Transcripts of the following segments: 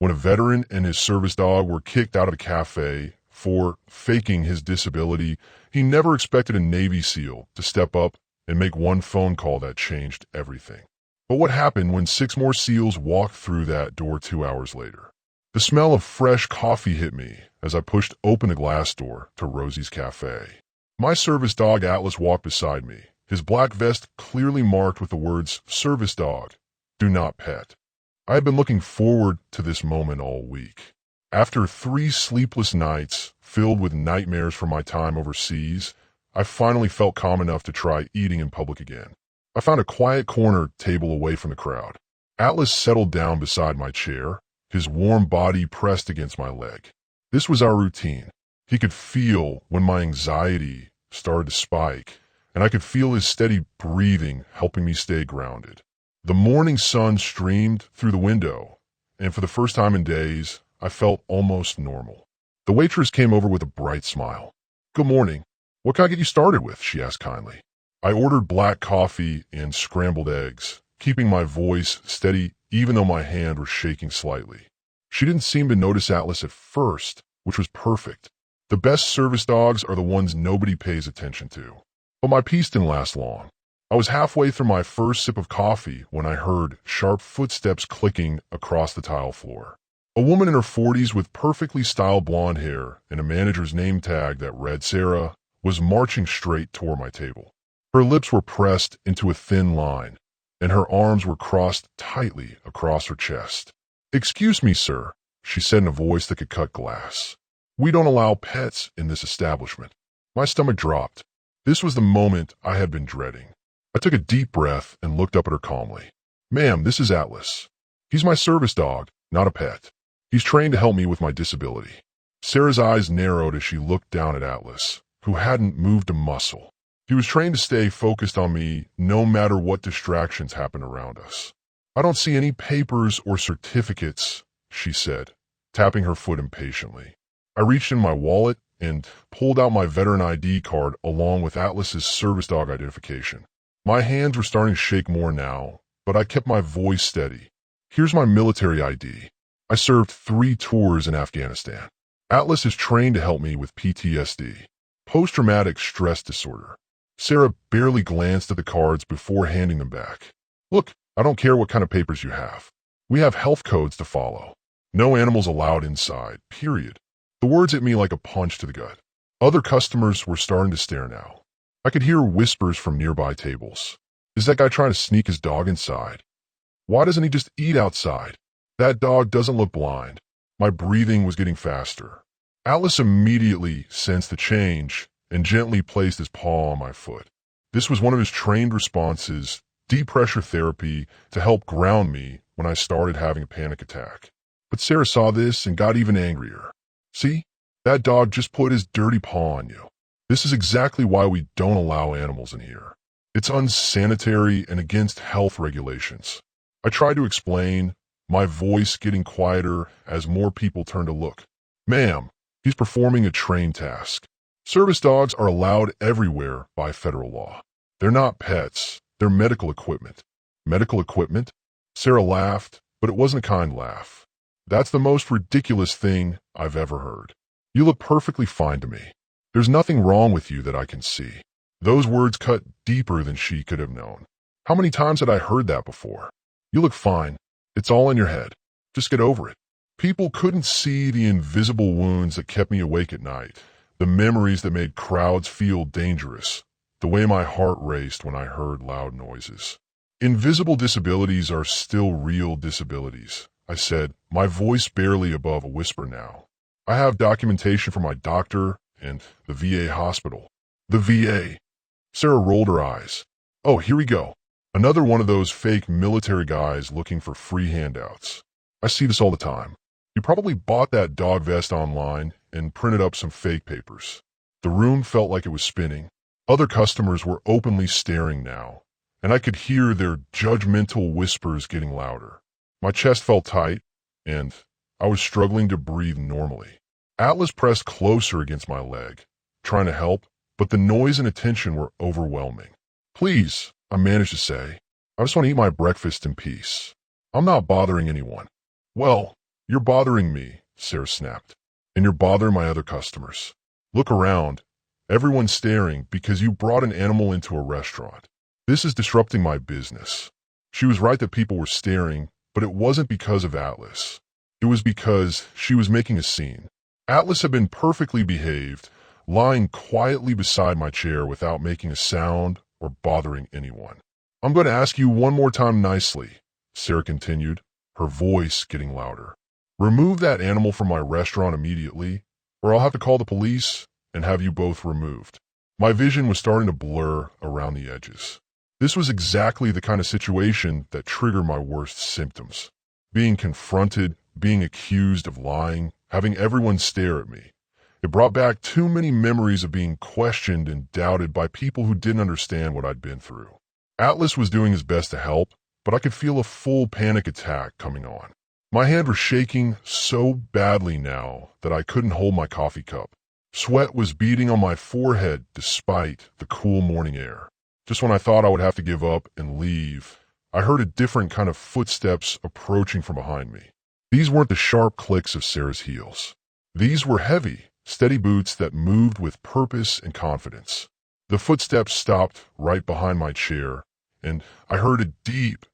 when a veteran and his service dog were kicked out of a cafe for faking his disability. He never expected a Navy SEAL to step up and make one phone call that changed everything. But what happened when 6 more SEALs walked through that door 2 hours later? The smell of fresh coffee hit me as I pushed open the glass door to Rosie's Cafe. My service dog Atlas walked beside me, his black vest clearly marked with the words, "Service Dog, Do Not Pet." I had been looking forward to this moment all week. After 3 sleepless nights filled with nightmares from my time overseas, I finally felt calm enough to try eating in public again. I found a quiet corner table away from the crowd. Atlas settled down beside my chair, his warm body pressed against my leg. This was our routine. He could feel when my anxiety started to spike, and I could feel his steady breathing helping me stay grounded. The morning sun streamed through the window, and for the first time in days, I felt almost normal. The waitress came over with a bright smile. "Good morning. What can I get you started with?" she asked kindly. I ordered black coffee and scrambled eggs, keeping my voice steady even though my hand was shaking slightly. She didn't seem to notice Atlas at first, which was perfect. The best service dogs are the ones nobody pays attention to. But my peace didn't last long. I was halfway through my first sip of coffee when I heard sharp footsteps clicking across the tile floor. A woman in her 40s with perfectly styled blonde hair and a manager's name tag that read Sarah was marching straight toward my table. Her lips were pressed into a thin line, and her arms were crossed tightly across her chest. "Excuse me, sir," she said in a voice that could cut glass. "We don't allow pets in this establishment." My stomach dropped. This was the moment I had been dreading. I took a deep breath and looked up at her calmly. "Ma'am, this is Atlas. He's my service dog, not a pet. He's trained to help me with my disability." Sarah's eyes narrowed as she looked down at Atlas, who hadn't moved a muscle. He was trained to stay focused on me no matter what distractions happened around us. "I don't see any papers or certificates," she said, tapping her foot impatiently. I reached in my wallet and pulled out my veteran ID card along with Atlas's service dog identification. My hands were starting to shake more now, but I kept my voice steady. "Here's my military ID. I served 3 tours in Afghanistan. Atlas is trained to help me with PTSD, post-traumatic stress disorder." Sarah barely glanced at the cards before handing them back. "Look, I don't care what kind of papers you have. We have health codes to follow. No animals allowed inside, period." The words hit me like a punch to the gut. Other customers were starting to stare now. I could hear whispers from nearby tables. "Is that guy trying to sneak his dog inside? Why doesn't he just eat outside? That dog doesn't look blind." My breathing was getting faster. Atlas immediately sensed the change and gently placed his paw on my foot. This was one of his trained responses, deep pressure therapy, to help ground me when I started having a panic attack. But Sarah saw this and got even angrier. "See? That dog just put his dirty paw on you. This is exactly why we don't allow animals in here. It's unsanitary and against health regulations." I tried to explain, my voice getting quieter as more people turned to look. "Ma'am, he's performing a trained task. Service dogs are allowed everywhere by federal law. They're not pets, they're medical equipment." "Medical equipment?" Sarah laughed, but it wasn't a kind laugh. "That's the most ridiculous thing I've ever heard. You look perfectly fine to me. There's nothing wrong with you that I can see." Those words cut deeper than she could have known. How many times had I heard that before? "You look fine. It's all in your head. Just get over it." People couldn't see the invisible wounds that kept me awake at night, the memories that made crowds feel dangerous, the way my heart raced when I heard loud noises. "Invisible disabilities are still real disabilities," I said, my voice barely above a whisper now. "I have documentation from my doctor and the VA hospital." "The VA?" Sarah rolled her eyes. "Oh, here we go. Another one of those fake military guys looking for free handouts. I see this all the time. You probably bought that dog vest online and printed up some fake papers." The room felt like it was spinning. Other customers were openly staring now, and I could hear their judgmental whispers getting louder. My chest felt tight, and I was struggling to breathe normally. Atlas pressed closer against my leg, trying to help, but the noise and attention were overwhelming. "Please," I managed to say, "I just want to eat my breakfast in peace. I'm not bothering anyone." "Well, You're bothering me, Sarah snapped. And you're bothering my other customers. Look around. Everyone's staring because you brought an animal into a restaurant. This is disrupting my business. She was right that people were staring, but it wasn't because of Atlas. It was because she was making a scene. Atlas had been perfectly behaved, lying quietly beside my chair without making a sound or bothering anyone. I'm going to ask you one more time nicely, Sarah continued, her voice getting louder. Remove that animal from my restaurant immediately, or I'll have to call the police and have you both removed. My vision was starting to blur around the edges. This was exactly the kind of situation that triggered my worst symptoms. Being confronted, being accused of lying, having everyone stare at me. It brought back too many memories of being questioned and doubted by people who didn't understand what I'd been through. Atlas was doing his best to help, but I could feel a full panic attack coming on. My hand was shaking so badly now that I couldn't hold my coffee cup. Sweat was beading on my forehead despite the cool morning air. Just when I thought I would have to give up and leave, I heard a different kind of footsteps approaching from behind me. These weren't the sharp clicks of Sarah's heels. These were heavy, steady boots that moved with purpose and confidence. The footsteps stopped right behind my chair, and I heard a deep,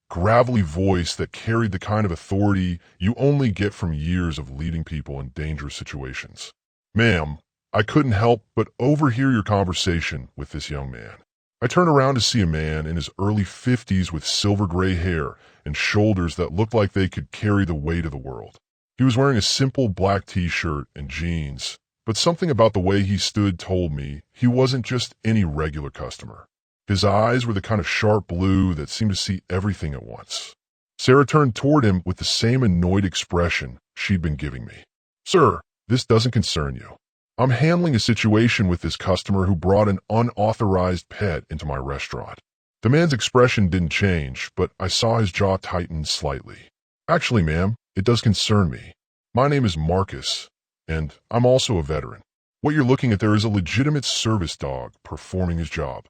gravelly voice that carried the kind of authority you only get from years of leading people in dangerous situations. Ma'am, I couldn't help but overhear your conversation with this young man. I turned around to see a man in his early 50s with silver gray hair and shoulders that looked like they could carry the weight of the world. He was wearing a simple black t-shirt and jeans, but something about the way he stood told me he wasn't just any regular customer. His eyes were the kind of sharp blue that seemed to see everything at once. Sarah turned toward him with the same annoyed expression she'd been giving me. Sir, this doesn't concern you. I'm handling a situation with this customer who brought an unauthorized pet into my restaurant. The man's expression didn't change, but I saw his jaw tighten slightly. Actually, ma'am, it does concern me. My name is Marcus, and I'm also a veteran. What you're looking at there is a legitimate service dog performing his job.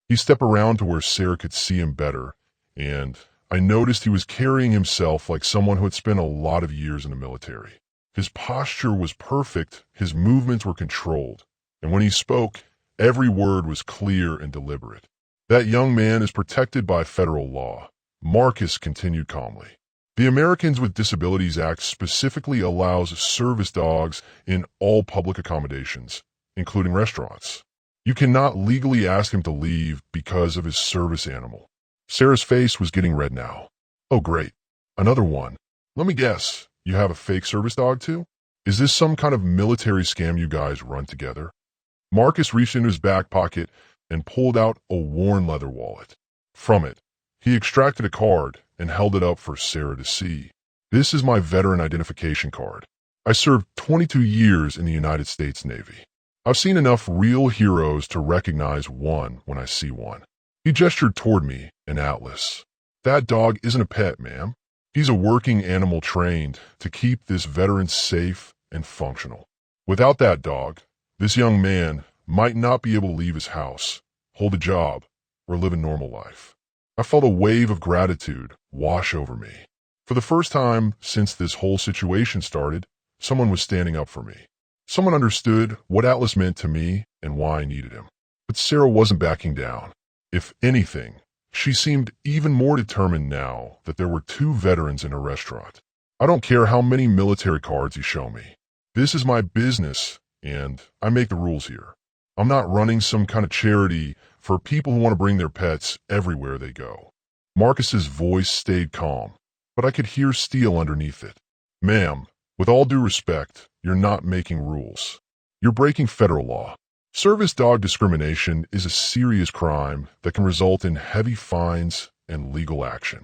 He stepped around to where Sarah could see him better, and I noticed he was carrying himself like someone who had spent a lot of years in the military. His posture was perfect, his movements were controlled, and when he spoke, every word was clear and deliberate. That young man is protected by federal law. Marcus continued calmly. The Americans with Disabilities Act specifically allows service dogs in all public accommodations, including restaurants. You cannot legally ask him to leave because of his service animal. Sarah's face was getting red now. Oh great, another one. Let me guess. You have a fake service dog too? Is this some kind of military scam you guys run together? Marcus reached into his back pocket and pulled out a worn leather wallet. From it, he extracted a card and held it up for Sarah to see. This is my veteran identification card. I served 22 years in the United States Navy. I've seen enough real heroes to recognize one when I see one. He gestured toward me and Atlas. That dog isn't a pet, ma'am. He's a working animal trained to keep this veteran safe and functional. Without that dog, this young man might not be able to leave his house, hold a job, or live a normal life. I felt a wave of gratitude wash over me. For the first time since this whole situation started, someone was standing up for me. Someone understood what Atlas meant to me and why I needed him. But Sarah wasn't backing down. If anything, she seemed even more determined now that there were two veterans in her restaurant. I don't care how many military cards you show me. This is my business, and I make the rules here. I'm not running some kind of charity for people who want to bring their pets everywhere they go. Marcus's voice stayed calm, but I could hear steel underneath it. Ma'am, with all due respect, you're not making rules. You're breaking federal law. Service dog discrimination is a serious crime that can result in heavy fines and legal action.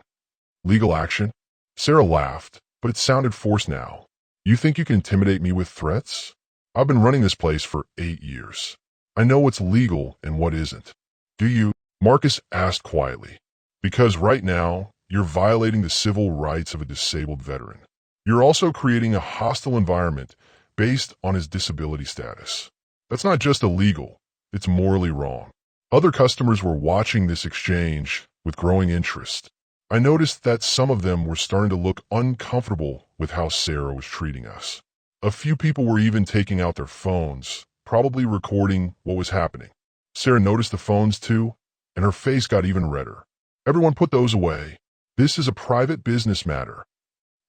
Legal action? Sarah laughed, but it sounded forced now. You think you can intimidate me with threats? I've been running this place for 8 years. I know what's legal and what isn't. Do you? Marcus asked quietly. Because right now, you're violating the civil rights of a disabled veteran. You're also creating a hostile environment based on his disability status. That's not just illegal, it's morally wrong. Other customers were watching this exchange with growing interest. I noticed that some of them were starting to look uncomfortable with how Sarah was treating us. A few people were even taking out their phones, probably recording what was happening. Sarah noticed the phones too, and her face got even redder. Everyone put those away. This is a private business matter.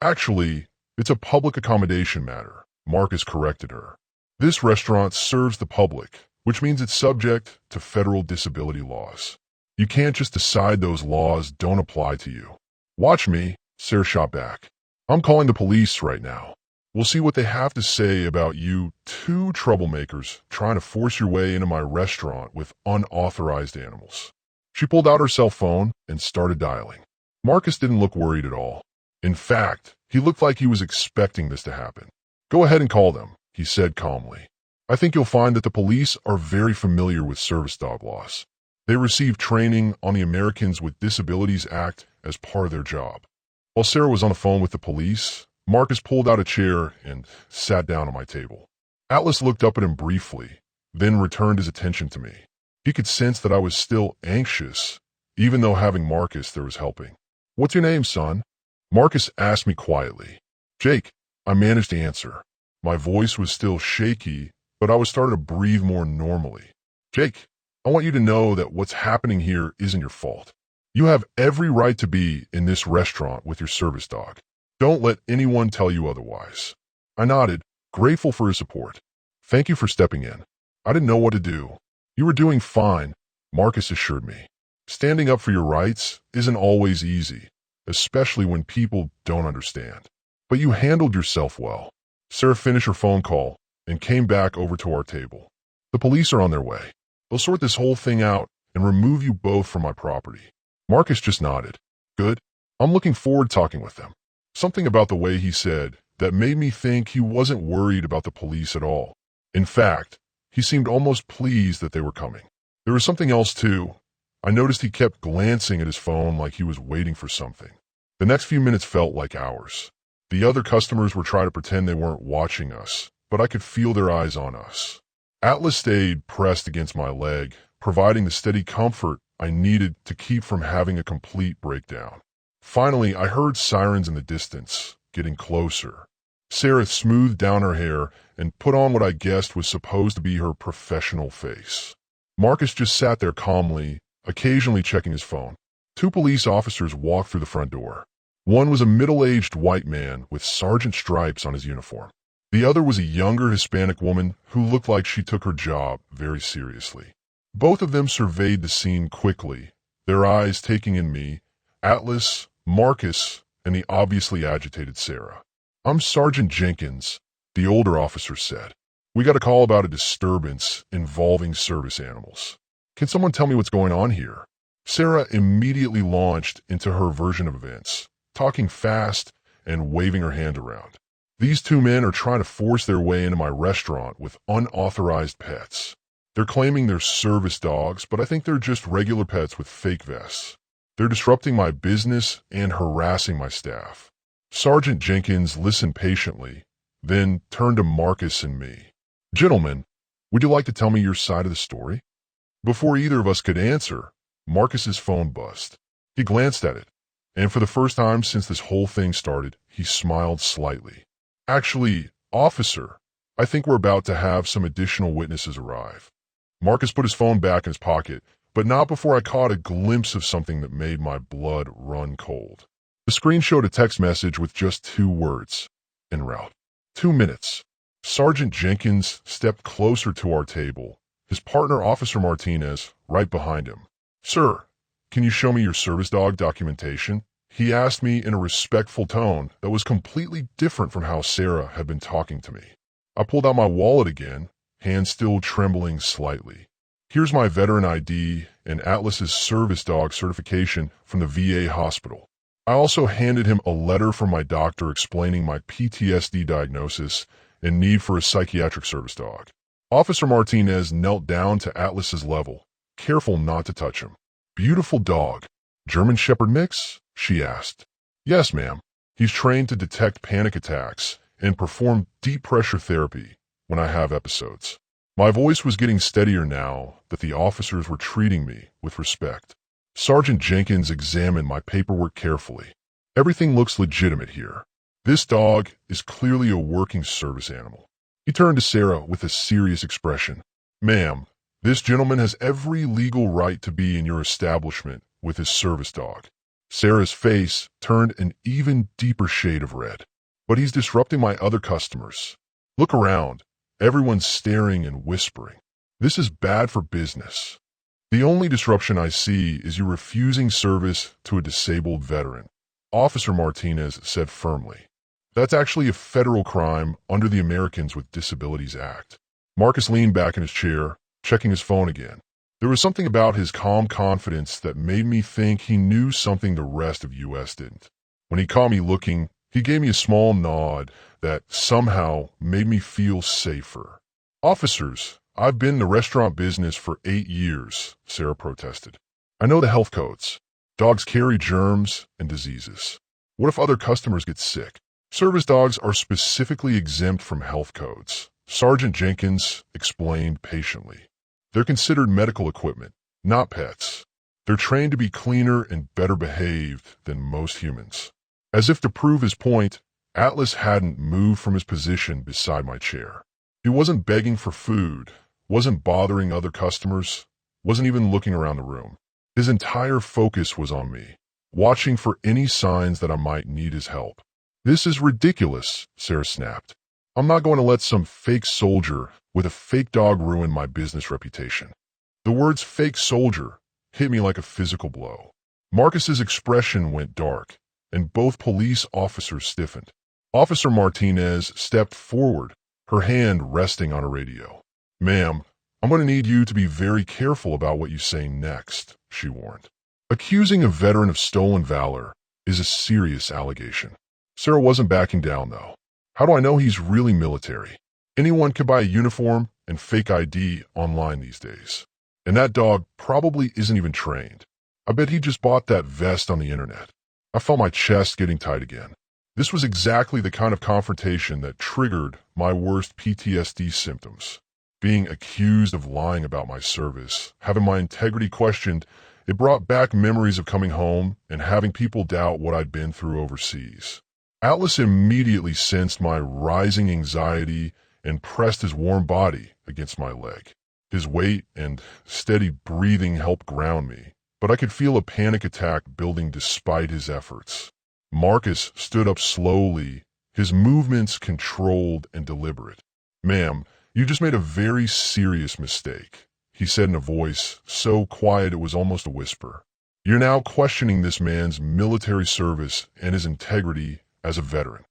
Actually, it's a public accommodation matter, Marcus corrected her. This restaurant serves the public, which means it's subject to federal disability laws. You can't just decide those laws don't apply to you. Watch me, Sarah shot back. I'm calling the police right now. We'll see what they have to say about you two troublemakers trying to force your way into my restaurant with unauthorized animals. She pulled out her cell phone and started dialing. Marcus didn't look worried at all. In fact, he looked like he was expecting this to happen. Go ahead and call them, he said calmly. I think you'll find that the police are very familiar with service dog laws. They receive training on the Americans with Disabilities Act as part of their job. While Sarah was on the phone with the police, Marcus pulled out a chair and sat down on my table. Atlas looked up at him briefly, then returned his attention to me. He could sense that I was still anxious, even though having Marcus there was helping. What's your name, son? Marcus asked me quietly. Jake, I managed to answer. My voice was still shaky, but I was starting to breathe more normally. Jake, I want you to know that what's happening here isn't your fault. You have every right to be in this restaurant with your service dog. Don't let anyone tell you otherwise. I nodded, grateful for his support. Thank you for stepping in. I didn't know what to do. You were doing fine, Marcus assured me. Standing up for your rights isn't always easy, especially when people don't understand. But you handled yourself well. Sarah finished her phone call and came back over to our table. The police are on their way. They'll sort this whole thing out and remove you both from my property. Marcus just nodded. Good. I'm looking forward to talking with them. Something about the way he said that made me think he wasn't worried about the police at all. In fact, he seemed almost pleased that they were coming. There was something else too. I noticed he kept glancing at his phone like he was waiting for something. The next few minutes felt like hours. The other customers were trying to pretend they weren't watching us, but I could feel their eyes on us. Atlas stayed pressed against my leg, providing the steady comfort I needed to keep from having a complete breakdown. Finally, I heard sirens in the distance, getting closer. Sarah smoothed down her hair and put on what I guessed was supposed to be her professional face. Marcus just sat there calmly, occasionally checking his phone. Two police officers walked through the front door. One was a middle-aged white man with sergeant stripes on his uniform. The other was a younger Hispanic woman who looked like she took her job very seriously. Both of them surveyed the scene quickly, their eyes taking in me, Atlas, Marcus, and the obviously agitated Sarah. I'm Sergeant Jenkins, the older officer said. We got a call about a disturbance involving service animals. Can someone tell me what's going on here? Sarah immediately launched into her version of events, talking fast and waving her hand around. These two men are trying to force their way into my restaurant with unauthorized pets. They're claiming they're service dogs, but I think they're just regular pets with fake vests. They're disrupting my business and harassing my staff. Sergeant Jenkins listened patiently, then turned to Marcus and me. Gentlemen, would you like to tell me your side of the story? Before either of us could answer, Marcus's phone buzzed. He glanced at it, and for the first time since this whole thing started, he smiled slightly. Actually, officer, I think we're about to have some additional witnesses arrive. Marcus put his phone back in his pocket, but not before I caught a glimpse of something that made my blood run cold. The screen showed a text message with just 2 words. En route. 2 minutes. Sergeant Jenkins stepped closer to our table, his partner Officer Martinez right behind him. Sir, can you show me your service dog documentation? He asked me in a respectful tone that was completely different from how Sarah had been talking to me. I pulled out my wallet again, hand still trembling slightly. Here's my veteran ID and Atlas's service dog certification from the VA hospital. I also handed him a letter from my doctor explaining my PTSD diagnosis and need for a psychiatric service dog. Officer Martinez knelt down to Atlas's level, careful not to touch him. Beautiful dog. German Shepherd mix? She asked. Yes, ma'am. He's trained to detect panic attacks and perform deep pressure therapy when I have episodes. My voice was getting steadier now that the officers were treating me with respect. Sergeant Jenkins examined my paperwork carefully. Everything looks legitimate here. This dog is clearly a working service animal. He turned to Sarah with a serious expression. Ma'am, this gentleman has every legal right to be in your establishment with his service dog. Sarah's face turned an even deeper shade of red. But he's disrupting my other customers. Look around. Everyone's staring and whispering. This is bad for business. The only disruption I see is you refusing service to a disabled veteran, Officer Martinez said firmly. That's actually a federal crime under the Americans with Disabilities Act. Marcus leaned back in his chair, checking his phone again. There was something about his calm confidence that made me think he knew something the rest of U.S. didn't. When he caught me looking, he gave me a small nod that somehow made me feel safer. Officers, I've been in the restaurant business for 8 years, Sarah protested. I know the health codes. Dogs carry germs and diseases. What if other customers get sick? Service dogs are specifically exempt from health codes, Sergeant Jenkins explained patiently. They're considered medical equipment, not pets. They're trained to be cleaner and better behaved than most humans. As if to prove his point, Atlas hadn't moved from his position beside my chair. He wasn't begging for food, wasn't bothering other customers, wasn't even looking around the room. His entire focus was on me, watching for any signs that I might need his help. This is ridiculous, Sarah snapped. I'm not going to let some fake soldier with a fake dog ruin my business reputation. The words fake soldier hit me like a physical blow. Marcus's expression went dark, and both police officers stiffened. Officer Martinez stepped forward, her hand resting on a radio. Ma'am, I'm going to need you to be very careful about what you say next, she warned. Accusing a veteran of stolen valor is a serious allegation. Sarah wasn't backing down, though. How do I know he's really military? Anyone can buy a uniform and fake ID online these days. And that dog probably isn't even trained. I bet he just bought that vest on the internet. I felt my chest getting tight again. This was exactly the kind of confrontation that triggered my worst PTSD symptoms. Being accused of lying about my service, having my integrity questioned, it brought back memories of coming home and having people doubt what I'd been through overseas. Atlas immediately sensed my rising anxiety and pressed his warm body against my leg. His weight and steady breathing helped ground me, but I could feel a panic attack building despite his efforts. Marcus stood up slowly, his movements controlled and deliberate. Ma'am, you just made a very serious mistake, he said in a voice so quiet it was almost a whisper. You're now questioning this man's military service and his integrity as a veteran.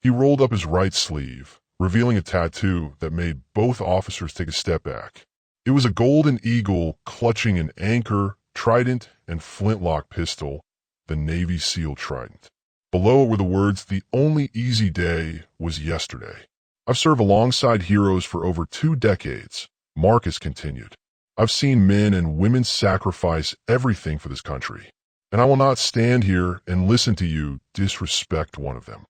He rolled up his right sleeve, revealing a tattoo that made both officers take a step back. It was a golden eagle clutching an anchor, trident, and flintlock pistol, the Navy SEAL trident. Below it were the words, "The only easy day was yesterday." I've served alongside heroes for over 2 decades, Marcus continued. I've seen men and women sacrifice everything for this country, and I will not stand here and listen to you disrespect one of them.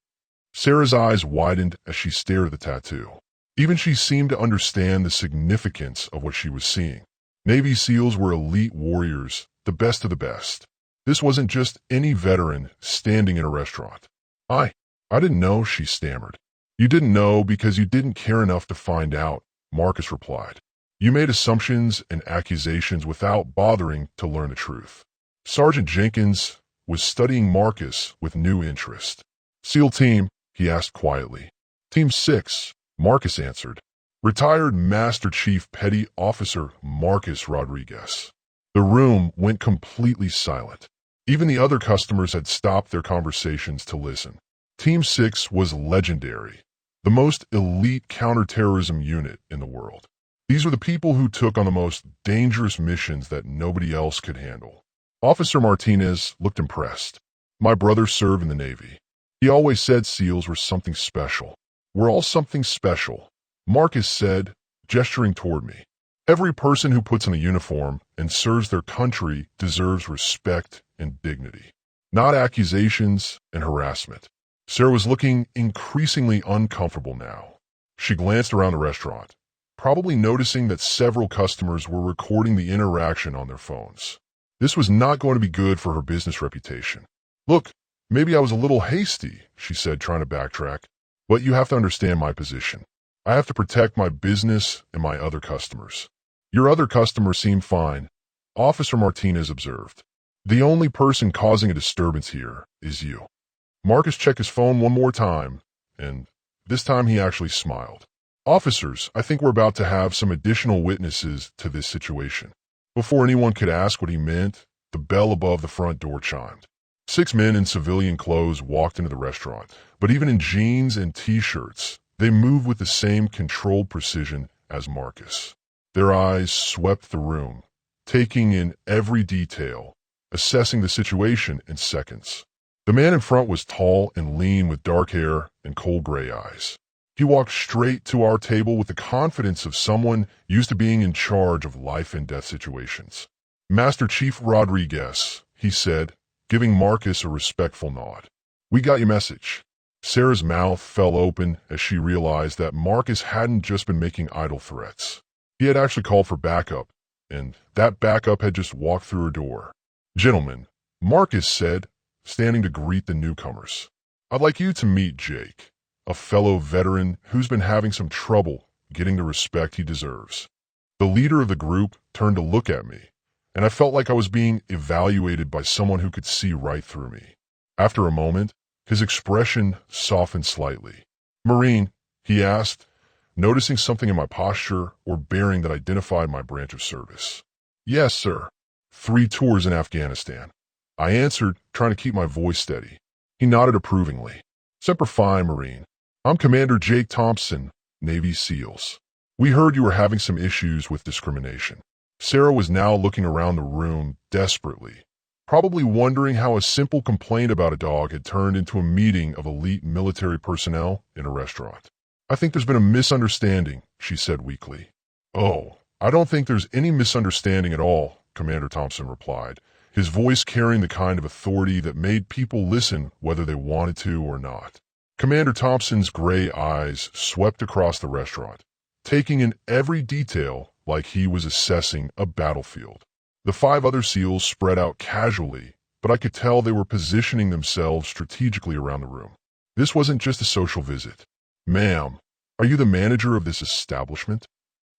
Sarah's eyes widened as she stared at the tattoo. Even she seemed to understand the significance of what she was seeing. Navy SEALs were elite warriors, the best of the best. This wasn't just any veteran standing in a restaurant. I didn't know, she stammered. You didn't know because you didn't care enough to find out, Marcus replied. You made assumptions and accusations without bothering to learn the truth. Sergeant Jenkins was studying Marcus with new interest. SEAL team, he asked quietly. Team 6, Marcus answered. Retired Master Chief Petty Officer Marcus Rodriguez. The room went completely silent. Even the other customers had stopped their conversations to listen. Team 6 was legendary, the most elite counterterrorism unit in the world. These were the people who took on the most dangerous missions that nobody else could handle. Officer Martinez looked impressed. My brother served in the Navy. He always said SEALs were something special. We're all something special, Marcus said, gesturing toward me. Every person who puts on a uniform and serves their country deserves respect and dignity, not accusations and harassment. Sarah was looking increasingly uncomfortable now. She glanced around the restaurant, probably noticing that several customers were recording the interaction on their phones. This was not going to be good for her business reputation. Look, maybe I was a little hasty, she said, trying to backtrack, but you have to understand my position. I have to protect my business and my other customers. Your other customers seem fine, Officer Martinez observed. The only person causing a disturbance here is you. Marcus checked his phone one more time, and this time he actually smiled. Officers, I think we're about to have some additional witnesses to this situation. Before anyone could ask what he meant, the bell above the front door chimed. 6 men in civilian clothes walked into the restaurant, but even in jeans and t-shirts, they moved with the same controlled precision as Marcus. Their eyes swept the room, taking in every detail, assessing the situation in seconds. The man in front was tall and lean with dark hair and cold gray eyes. He walked straight to our table with the confidence of someone used to being in charge of life and death situations. Master Chief Rodriguez, he said, giving Marcus a respectful nod. We got your message. Sarah's mouth fell open as she realized that Marcus hadn't just been making idle threats. He had actually called for backup, and that backup had just walked through her door. Gentlemen, Marcus said, standing to greet the newcomers. I'd like you to meet Jake, a fellow veteran who's been having some trouble getting the respect he deserves. The leader of the group turned to look at me, and I felt like I was being evaluated by someone who could see right through me. After a moment, his expression softened slightly. Marine, he asked, noticing something in my posture or bearing that identified my branch of service. Yes, sir. 3 tours in Afghanistan. I answered, trying to keep my voice steady. He nodded approvingly. Semper Fi, Marine. I'm Commander Jake Thompson, Navy SEALs. We heard you were having some issues with discrimination. Sarah was now looking around the room desperately, probably wondering how a simple complaint about a dog had turned into a meeting of elite military personnel in a restaurant. I think there's been a misunderstanding, she said weakly. Oh, I don't think there's any misunderstanding at all, Commander Thompson replied, his voice carrying the kind of authority that made people listen whether they wanted to or not. Commander Thompson's gray eyes swept across the restaurant, taking in every detail like he was assessing a battlefield. The 5 other SEALs spread out casually, but I could tell they were positioning themselves strategically around the room. This wasn't just a social visit. Ma'am, are you the manager of this establishment?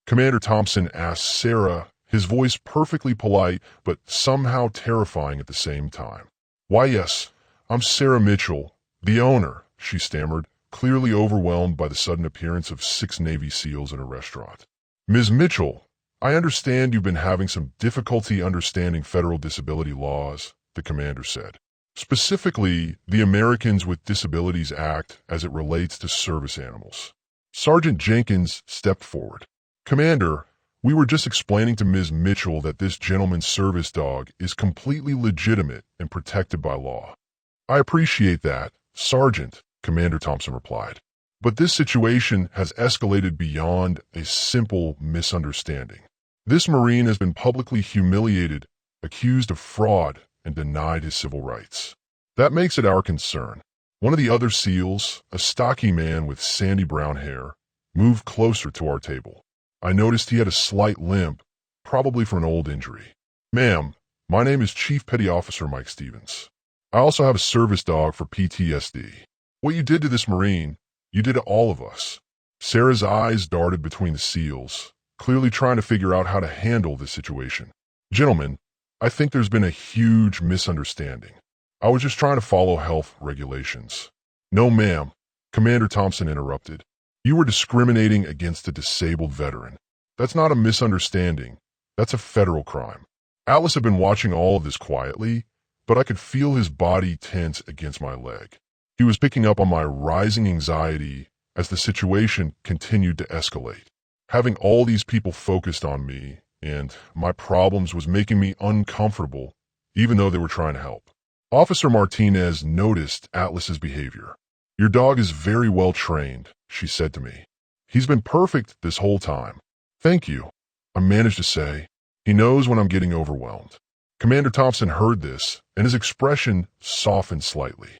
Commander Thompson asked Sarah, his voice perfectly polite but somehow terrifying at the same time. Why, yes, I'm Sarah Mitchell, the owner, she stammered, clearly overwhelmed by the sudden appearance of 6 Navy SEALs in a restaurant. Ms. Mitchell, I understand you've been having some difficulty understanding federal disability laws, the commander said. Specifically, the Americans with Disabilities Act as it relates to service animals. Sergeant Jenkins stepped forward. Commander, we were just explaining to Ms. Mitchell that this gentleman's service dog is completely legitimate and protected by law. I appreciate that, Sergeant, Commander Thompson replied. But this situation has escalated beyond a simple misunderstanding. This Marine has been publicly humiliated, accused of fraud, and denied his civil rights. That makes it our concern. One of the other SEALs, a stocky man with sandy brown hair, moved closer to our table. I noticed he had a slight limp, probably from an old injury. Ma'am, my name is Chief Petty Officer Mike Stevens. I also have a service dog for PTSD. What you did to this Marine, you did to all of us. Sarah's eyes darted between the SEALs, clearly trying to figure out how to handle this situation. Gentlemen, I think there's been a huge misunderstanding. I was just trying to follow health regulations. No, ma'am, Commander Thompson interrupted. You were discriminating against a disabled veteran. That's not a misunderstanding. That's a federal crime. Atlas had been watching all of this quietly, but I could feel his body tense against my leg. He was picking up on my rising anxiety as the situation continued to escalate. Having all these people focused on me and my problems was making me uncomfortable, even though they were trying to help. Officer Martinez noticed Atlas's behavior. Your dog is very well trained, she said to me. He's been perfect this whole time. Thank you, I managed to say. He knows when I'm getting overwhelmed. Commander Thompson heard this, and his expression softened slightly.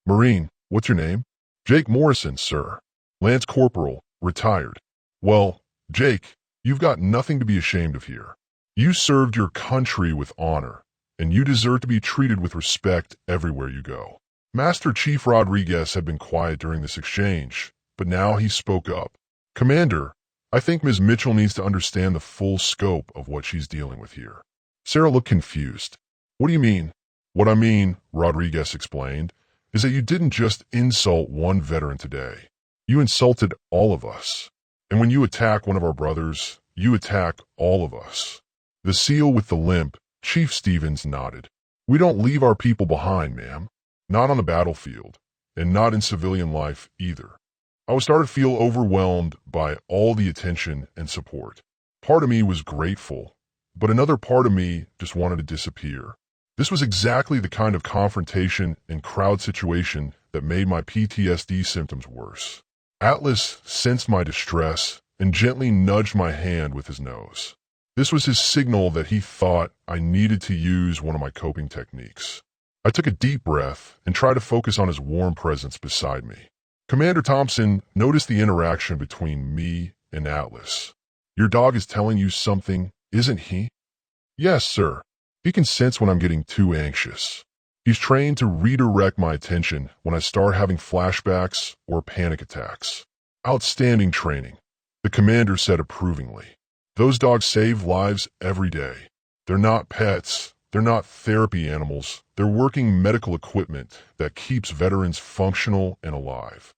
Marine, what's your name? Jake Morrison, sir. Lance Corporal, retired. Well, Jake, you've got nothing to be ashamed of here. You served your country with honor, and you deserve to be treated with respect everywhere you go. Master Chief Rodriguez had been quiet during this exchange, but now he spoke up. Commander, I think Ms. Mitchell needs to understand the full scope of what she's dealing with here. Sarah looked confused. What do you mean? What I mean, Rodriguez explained, is that you didn't just insult one veteran today. You insulted all of us. And when you attack one of our brothers, you attack all of us. The SEAL with the limp, Chief Stevens, nodded. We don't leave our people behind, ma'am. Not on the battlefield, and not in civilian life either. I was starting to feel overwhelmed by all the attention and support. Part of me was grateful, but another part of me just wanted to disappear. This was exactly the kind of confrontation and crowd situation that made my PTSD symptoms worse. Atlas sensed my distress and gently nudged my hand with his nose. This was his signal that he thought I needed to use one of my coping techniques. I took a deep breath and tried to focus on his warm presence beside me. Commander Thompson noticed the interaction between me and Atlas. Your dog is telling you something, isn't he? Yes, sir. He can sense when I'm getting too anxious. He's trained to redirect my attention when I start having flashbacks or panic attacks. Outstanding training, the commander said approvingly. Those dogs save lives every day. They're not pets. They're not therapy animals. They're working medical equipment that keeps veterans functional and alive.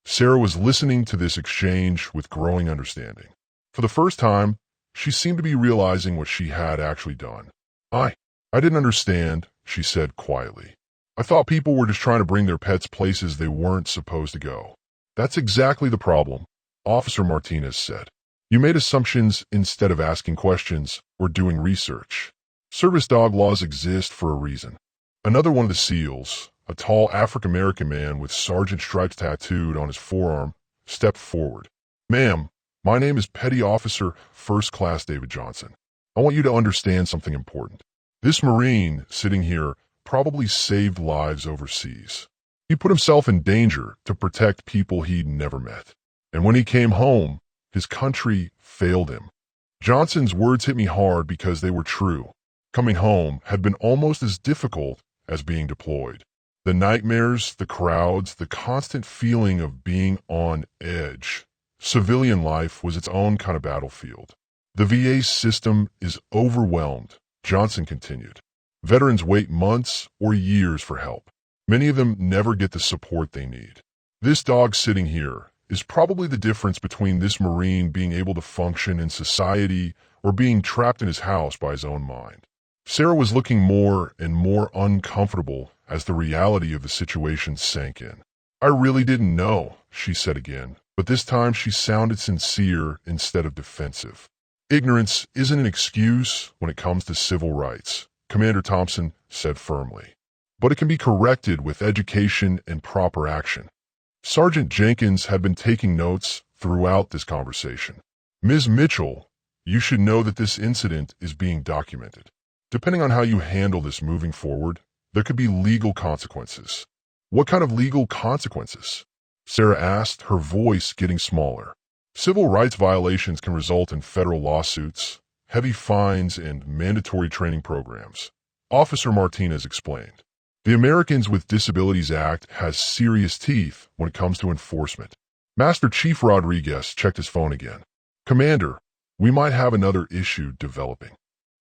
Sarah was listening to this exchange with growing understanding. For the first time, she seemed to be realizing what she had actually done. I didn't understand, she said quietly. I thought people were just trying to bring their pets places they weren't supposed to go. That's exactly the problem, Officer Martinez said. You made assumptions instead of asking questions or doing research. Service dog laws exist for a reason. Another one of the SEALs, a tall African-American man with sergeant stripes tattooed on his forearm, stepped forward. Ma'am, my name is Petty Officer First Class David Johnson. I want you to understand something important. This Marine sitting here probably saved lives overseas. He put himself in danger to protect people he'd never met. And when he came home, his country failed him. Johnson's words hit me hard because they were true. Coming home had been almost as difficult as being deployed. The nightmares, the crowds, the constant feeling of being on edge. Civilian life was its own kind of battlefield. The VA system is overwhelmed, Johnson continued. Veterans wait months or years for help. Many of them never get the support they need. This dog sitting here is probably the difference between this Marine being able to function in society or being trapped in his house by his own mind. Sarah was looking more and more uncomfortable as the reality of the situation sank in. I really didn't know, she said again, but this time she sounded sincere instead of defensive. Ignorance isn't an excuse when it comes to civil rights, Commander Thompson said firmly, but it can be corrected with education and proper action. Sergeant Jenkins had been taking notes throughout this conversation. Ms. Mitchell, you should know that this incident is being documented. Depending on how you handle this moving forward, there could be legal consequences. What kind of legal consequences? Sarah asked, her voice getting smaller. Civil rights violations can result in federal lawsuits, heavy fines, and mandatory training programs. Officer Martinez explained. The Americans with Disabilities Act has serious teeth when it comes to enforcement. Master Chief Rodriguez checked his phone again. Commander, we might have another issue developing.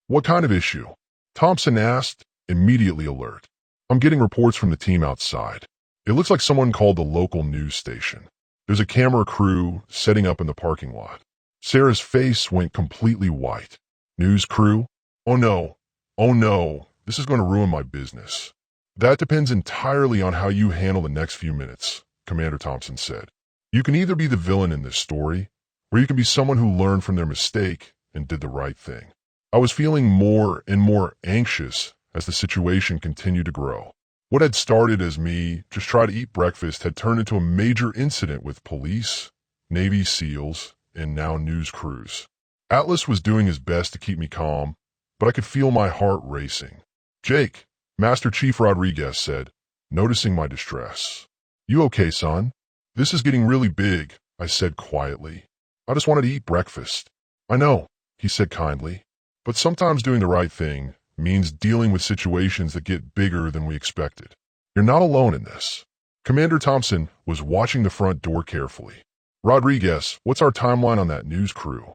What kind of issue? Thompson asked, immediately alert. I'm getting reports from the team outside. It looks like someone called the local news station. There's a camera crew setting up in the parking lot. Sarah's face went completely white. News crew? Oh no, this is going to ruin my business. That depends entirely on how you handle the next few minutes, Commander Thompson said. You can either be the villain in this story, or you can be someone who learned from their mistake and did the right thing. I was feeling more and more anxious as the situation continued to grow. What had started as me just try to eat breakfast had turned into a major incident with police, Navy SEALs, and now news crews. Atlas was doing his best to keep me calm, but I could feel my heart racing. Jake, Master Chief Rodriguez said, noticing my distress. You okay, son? This is getting really big, I said quietly. I just wanted to eat breakfast. I know, he said kindly, but sometimes doing the right thing means dealing with situations that get bigger than we expected. You're not alone in this. Commander Thompson was watching the front door carefully. Rodriguez, what's our timeline on that news crew?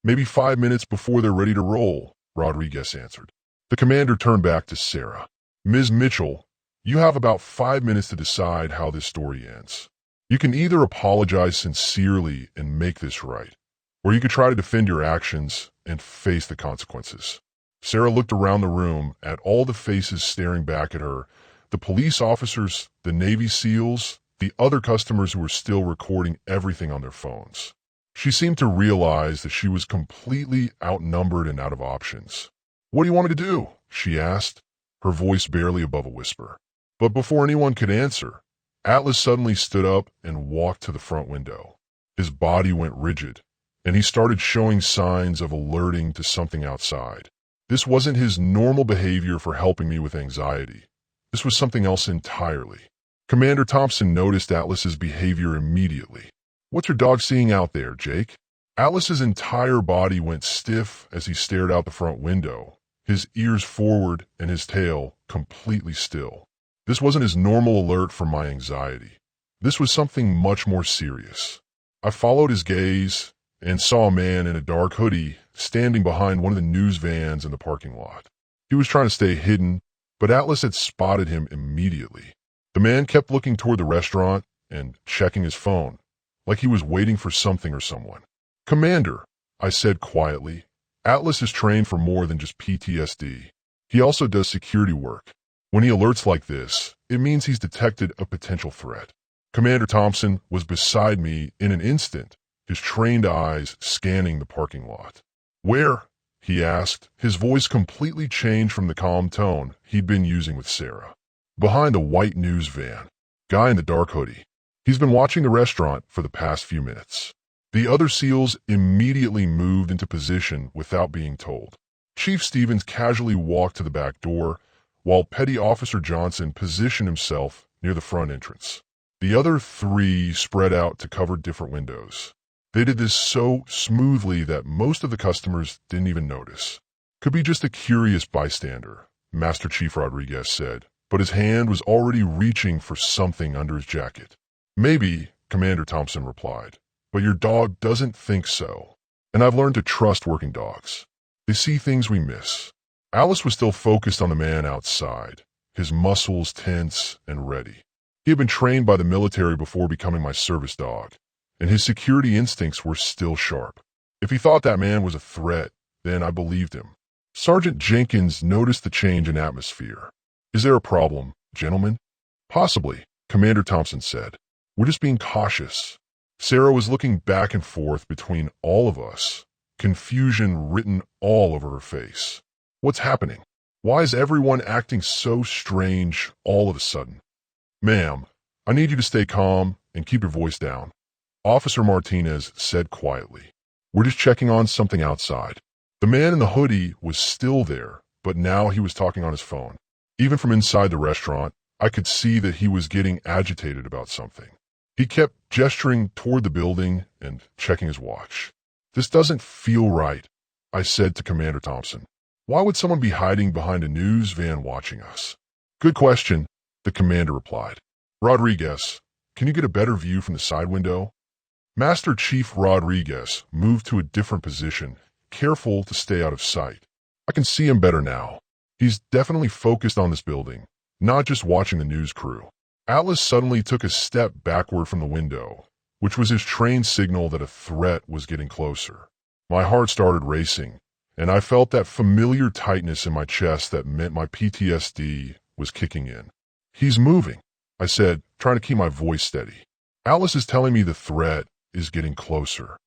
Maybe 5 minutes before they're ready to roll, Rodriguez answered. The commander turned back to Sarah. Ms. Mitchell, you have about 5 minutes to decide how this story ends. You can either apologize sincerely and make this right, or you could try to defend your actions and face the consequences. Sarah looked around the room at all the faces staring back at her, the police officers, the Navy SEALs, the other customers who were still recording everything on their phones. She seemed to realize that she was completely outnumbered and out of options. What do you want me to do? She asked, her voice barely above a whisper. But before anyone could answer, Atlas suddenly stood up and walked to the front window. His body went rigid, and he started showing signs of alerting to something outside. This wasn't his normal behavior for helping me with anxiety. This was something else entirely. Commander Thompson noticed Atlas's behavior immediately. What's your dog seeing out there, Jake? Atlas's entire body went stiff as he stared out the front window, his ears forward and his tail completely still. This wasn't his normal alert for my anxiety. This was something much more serious. I followed his gaze and saw a man in a dark hoodie standing behind one of the news vans in the parking lot. He was trying to stay hidden, but Atlas had spotted him immediately. The man kept looking toward the restaurant and checking his phone, like he was waiting for something or someone. Commander, I said quietly, Atlas is trained for more than just PTSD. He also does security work. When he alerts like this, it means he's detected a potential threat. Commander Thompson was beside me in an instant, his trained eyes scanning the parking lot. Where? He asked, his voice completely changed from the calm tone he'd been using with Sarah. Behind a white news van. Guy in the dark hoodie. He's been watching the restaurant for the past few minutes. The other SEALs immediately moved into position without being told. Chief Stevens casually walked to the back door, while Petty Officer Johnson positioned himself near the front entrance. The other three spread out to cover different windows. They did this so smoothly that most of the customers didn't even notice. Could be just a curious bystander, Master Chief Rodriguez said, but his hand was already reaching for something under his jacket. Maybe, Commander Thompson replied, but your dog doesn't think so. And I've learned to trust working dogs. They see things we miss. Alice was still focused on the man outside, his muscles tense and ready. He had been trained by the military before becoming my service dog, and his security instincts were still sharp. If he thought that man was a threat, then I believed him. Sergeant Jenkins noticed the change in atmosphere. Is there a problem, gentlemen? Possibly, Commander Thompson said. We're just being cautious. Sarah was looking back and forth between all of us, confusion written all over her face. What's happening? Why is everyone acting so strange all of a sudden? Ma'am, I need you to stay calm and keep your voice down, Officer Martinez said quietly. We're just checking on something outside. The man in the hoodie was still there, but now he was talking on his phone. Even from inside the restaurant, I could see that he was getting agitated about something. He kept gesturing toward the building and checking his watch. This doesn't feel right, I said to Commander Thompson. Why would someone be hiding behind a news van watching us? Good question, the commander replied. Rodriguez, can you get a better view from the side window? Master Chief Rodriguez moved to a different position, careful to stay out of sight. I can see him better now. He's definitely focused on this building, not just watching the news crew. Atlas suddenly took a step backward from the window, which was his trained signal that a threat was getting closer. My heart started racing, and I felt that familiar tightness in my chest that meant my PTSD was kicking in. He's moving, I said, trying to keep my voice steady. Atlas is telling me the threat is getting closer.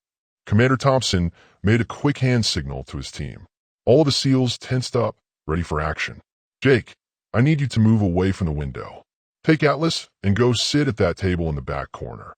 Commander Thompson made a quick hand signal to his team. All of the SEALs tensed up, ready for action. Jake, I need you to move away from the window. Take Atlas and go sit at that table in the back corner.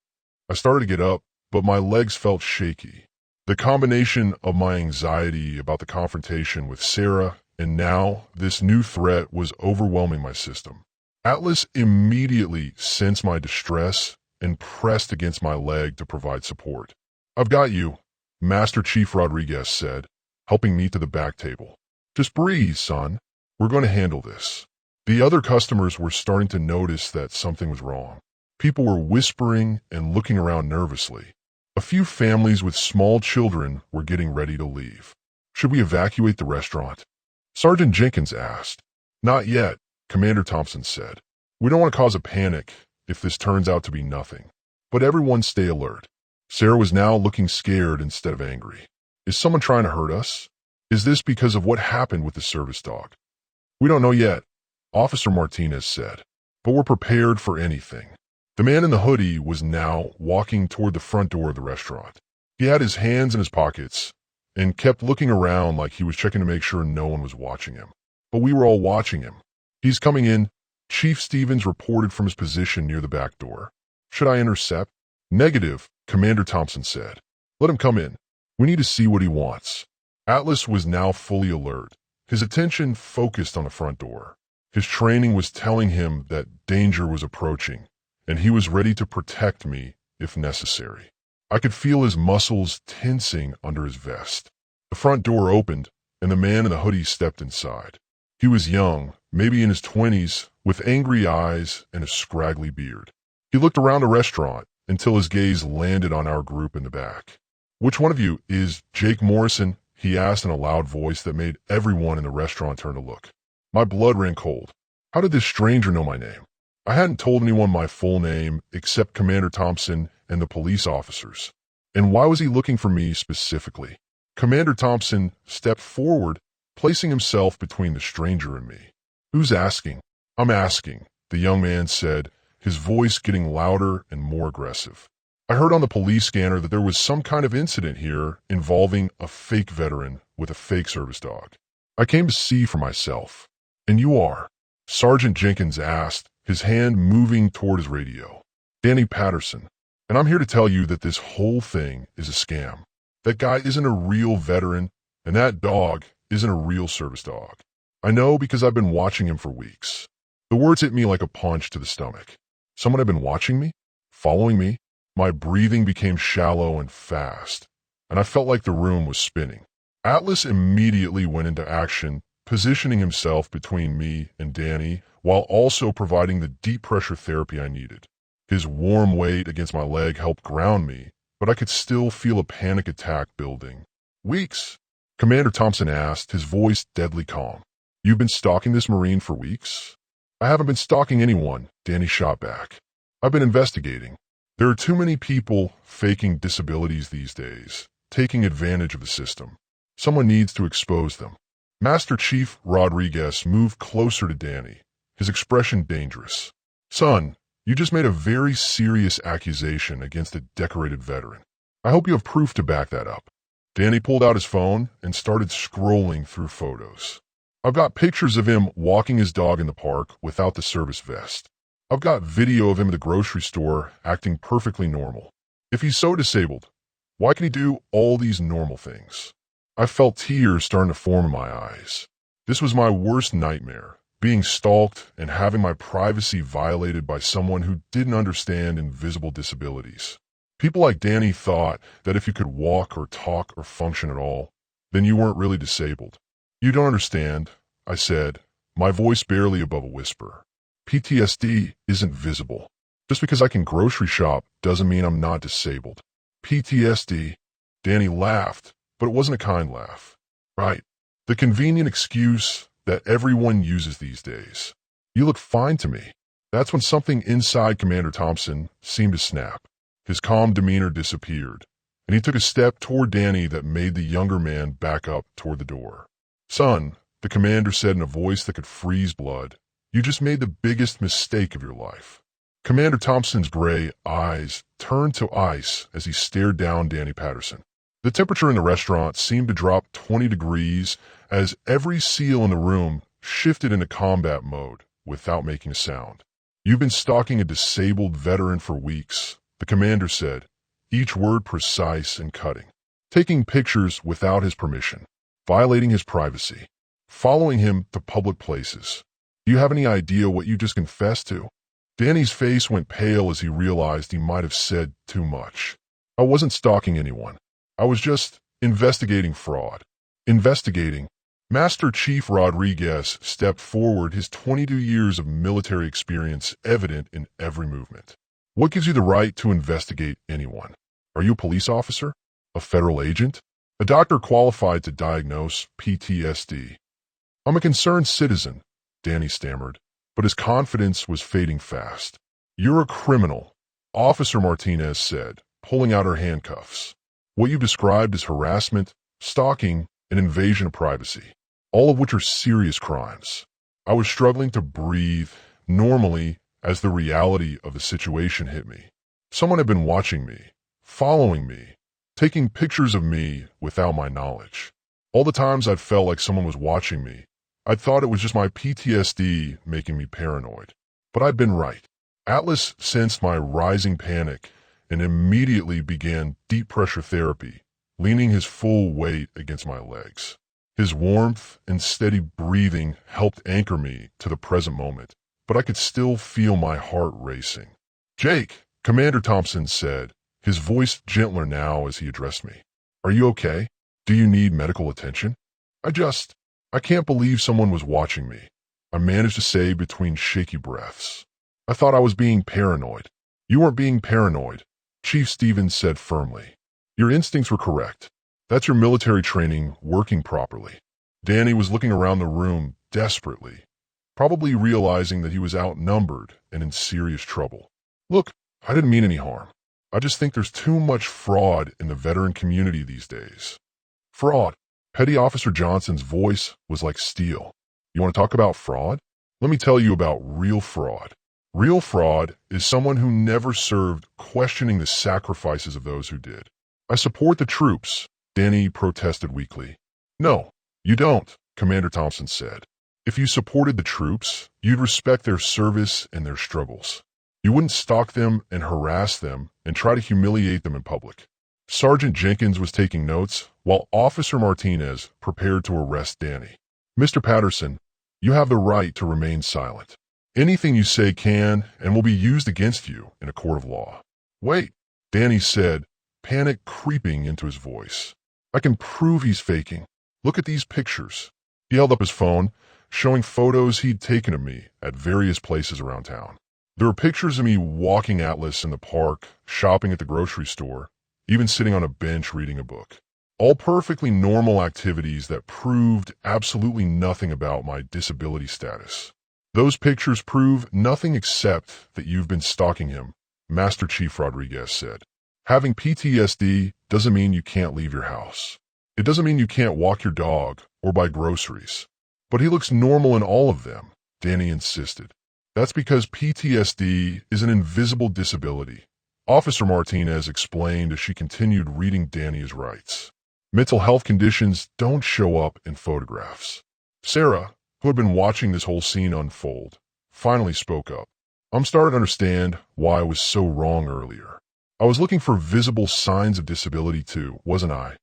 I started to get up, but my legs felt shaky. The combination of my anxiety about the confrontation with Sarah and now this new threat was overwhelming my system. Atlas immediately sensed my distress and pressed against my leg to provide support. I've got you, Master Chief Rodriguez said, helping me to the back table. Just breathe, son. We're going to handle this. The other customers were starting to notice that something was wrong. People were whispering and looking around nervously. A few families with small children were getting ready to leave. Should we evacuate the restaurant? Sergeant Jenkins asked. Not yet, Commander Thompson said. We don't want to cause a panic if this turns out to be nothing. But everyone stay alert. Sarah was now looking scared instead of angry. Is someone trying to hurt us? Is this because of what happened with the service dog? We don't know yet, Officer Martinez said, but we're prepared for anything. The man in the hoodie was now walking toward the front door of the restaurant. He had his hands in his pockets and kept looking around like he was checking to make sure no one was watching him. But we were all watching him. He's coming in. Chief Stevens reported from his position near the back door. Should I intercept? Negative, Commander Thompson said. Let him come in. We need to see what he wants. Atlas was now fully alert, his attention focused on the front door. His training was telling him that danger was approaching, and he was ready to protect me if necessary. I could feel his muscles tensing under his vest. The front door opened, and the man in the hoodie stepped inside. He was young, maybe in his 20s, with angry eyes and a scraggly beard. He looked around the restaurant until his gaze landed on our group in the back. Which one of you is Jake Morrison? He asked in a loud voice that made everyone in the restaurant turn to look. My blood ran cold. How did this stranger know my name? I hadn't told anyone my full name except Commander Thompson and the police officers. And why was he looking for me specifically? Commander Thompson stepped forward, placing himself between the stranger and me. Who's asking? I'm asking, the young man said, his voice getting louder and more aggressive. I heard on the police scanner that there was some kind of incident here involving a fake veteran with a fake service dog. I came to see for myself. And you are? Sergeant Jenkins asked, his hand moving toward his radio. Danny Patterson. And I'm here to tell you that this whole thing is a scam. That guy isn't a real veteran, and that dog isn't a real service dog. I know because I've been watching him for weeks. The words hit me like a punch to the stomach. Someone had been watching me? Following me? My breathing became shallow and fast, and I felt like the room was spinning. Atlas immediately went into action, positioning himself between me and Danny while also providing the deep pressure therapy I needed. His warm weight against my leg helped ground me, but I could still feel a panic attack building. Weeks? Commander Thompson asked, his voice deadly calm. You've been stalking this Marine for weeks? I haven't been stalking anyone, Danny shot back. I've been investigating. There are too many people faking disabilities these days, taking advantage of the system. Someone needs to expose them. Master Chief Rodriguez moved closer to Danny, his expression dangerous. Son, you just made a very serious accusation against a decorated veteran. I hope you have proof to back that up. Danny pulled out his phone and started scrolling through photos. I've got pictures of him walking his dog in the park without the service vest. I've got video of him at the grocery store acting perfectly normal. If he's so disabled, why can he do all these normal things? I felt tears starting to form in my eyes. This was my worst nightmare, being stalked and having my privacy violated by someone who didn't understand invisible disabilities. People like Danny thought that if you could walk or talk or function at all, then you weren't really disabled. You don't understand, I said, my voice barely above a whisper. PTSD isn't visible. Just because I can grocery shop doesn't mean I'm not disabled. PTSD. Danny laughed, but it wasn't a kind laugh. Right. The convenient excuse that everyone uses these days. You look fine to me. That's when something inside Commander Thompson seemed to snap. His calm demeanor disappeared, and he took a step toward Danny that made the younger man back up toward the door. Son, the commander said in a voice that could freeze blood, you just made the biggest mistake of your life. Commander Thompson's gray eyes turned to ice as he stared down Danny Patterson. The temperature in the restaurant seemed to drop 20 degrees as every SEAL in the room shifted into combat mode without making a sound. You've been stalking a disabled veteran for weeks, the commander said, each word precise and cutting. Taking pictures without his permission, violating his privacy, following him to public places. Do you have any idea what you just confessed to? Danny's face went pale as he realized he might have said too much. I wasn't stalking anyone. I was just investigating fraud. Investigating Master Chief Rodriguez stepped forward, his 22 years of military experience evident in every movement. What gives you the right to investigate anyone? Are you a police officer? A federal agent? A doctor qualified to diagnose PTSD? I'm a concerned citizen, Danny stammered, but his confidence was fading fast. You're a criminal, Officer Martinez said, pulling out her handcuffs. What you described as harassment, stalking, and invasion of privacy, all of which are serious crimes. I was struggling to breathe normally as the reality of the situation hit me. Someone had been watching me, following me, taking pictures of me without my knowledge. All the times I'd felt like someone was watching me, I'd thought it was just my PTSD making me paranoid. But I'd been right. Atlas sensed my rising panic and immediately began deep pressure therapy, leaning his full weight against my legs. His warmth and steady breathing helped anchor me to the present moment, but I could still feel my heart racing. "Jake," Commander Thompson said, his voice gentler now as he addressed me. "Are you okay? Do you need medical attention?" I can't believe someone was watching me," I managed to say between shaky breaths. "I thought I was being paranoid." "You weren't being paranoid," Chief Stevens said firmly. "Your instincts were correct. That's your military training working properly." Danny was looking around the room desperately, probably realizing that he was outnumbered and in serious trouble. "Look, I didn't mean any harm. I just think there's too much fraud in the veteran community these days." "Fraud?" Petty Officer Johnson's voice was like steel. "You want to talk about fraud? Let me tell you about real fraud. Real fraud is someone who never served, questioning the sacrifices of those who did." "I support the troops," Danny protested weakly. "No, you don't," Commander Thompson said. "If you supported the troops, you'd respect their service and their struggles. You wouldn't stalk them and harass them and try to humiliate them in public." Sergeant Jenkins was taking notes while Officer Martinez prepared to arrest Danny. "Mr. Patterson, you have the right to remain silent. Anything you say can and will be used against you in a court of law." "Wait," Danny said, panic creeping into his voice. "I can prove he's faking. Look at these pictures." He held up his phone, showing photos he'd taken of me at various places around town. There were pictures of me walking Atlas in the park, shopping at the grocery store, even sitting on a bench reading a book. All perfectly normal activities that proved absolutely nothing about my disability status. "Those pictures prove nothing except that you've been stalking him," Master Chief Rodriguez said. "Having PTSD doesn't mean you can't leave your house. It doesn't mean you can't walk your dog or buy groceries." "But he looks normal in all of them," Danny insisted. "That's because PTSD is an invisible disability," Officer Martinez explained as she continued reading Danny's rights. "Mental health conditions don't show up in photographs." Sarah, who had been watching this whole scene unfold, finally spoke up. "I'm starting to understand why I was so wrong earlier. I was looking for visible signs of disability too, wasn't I?"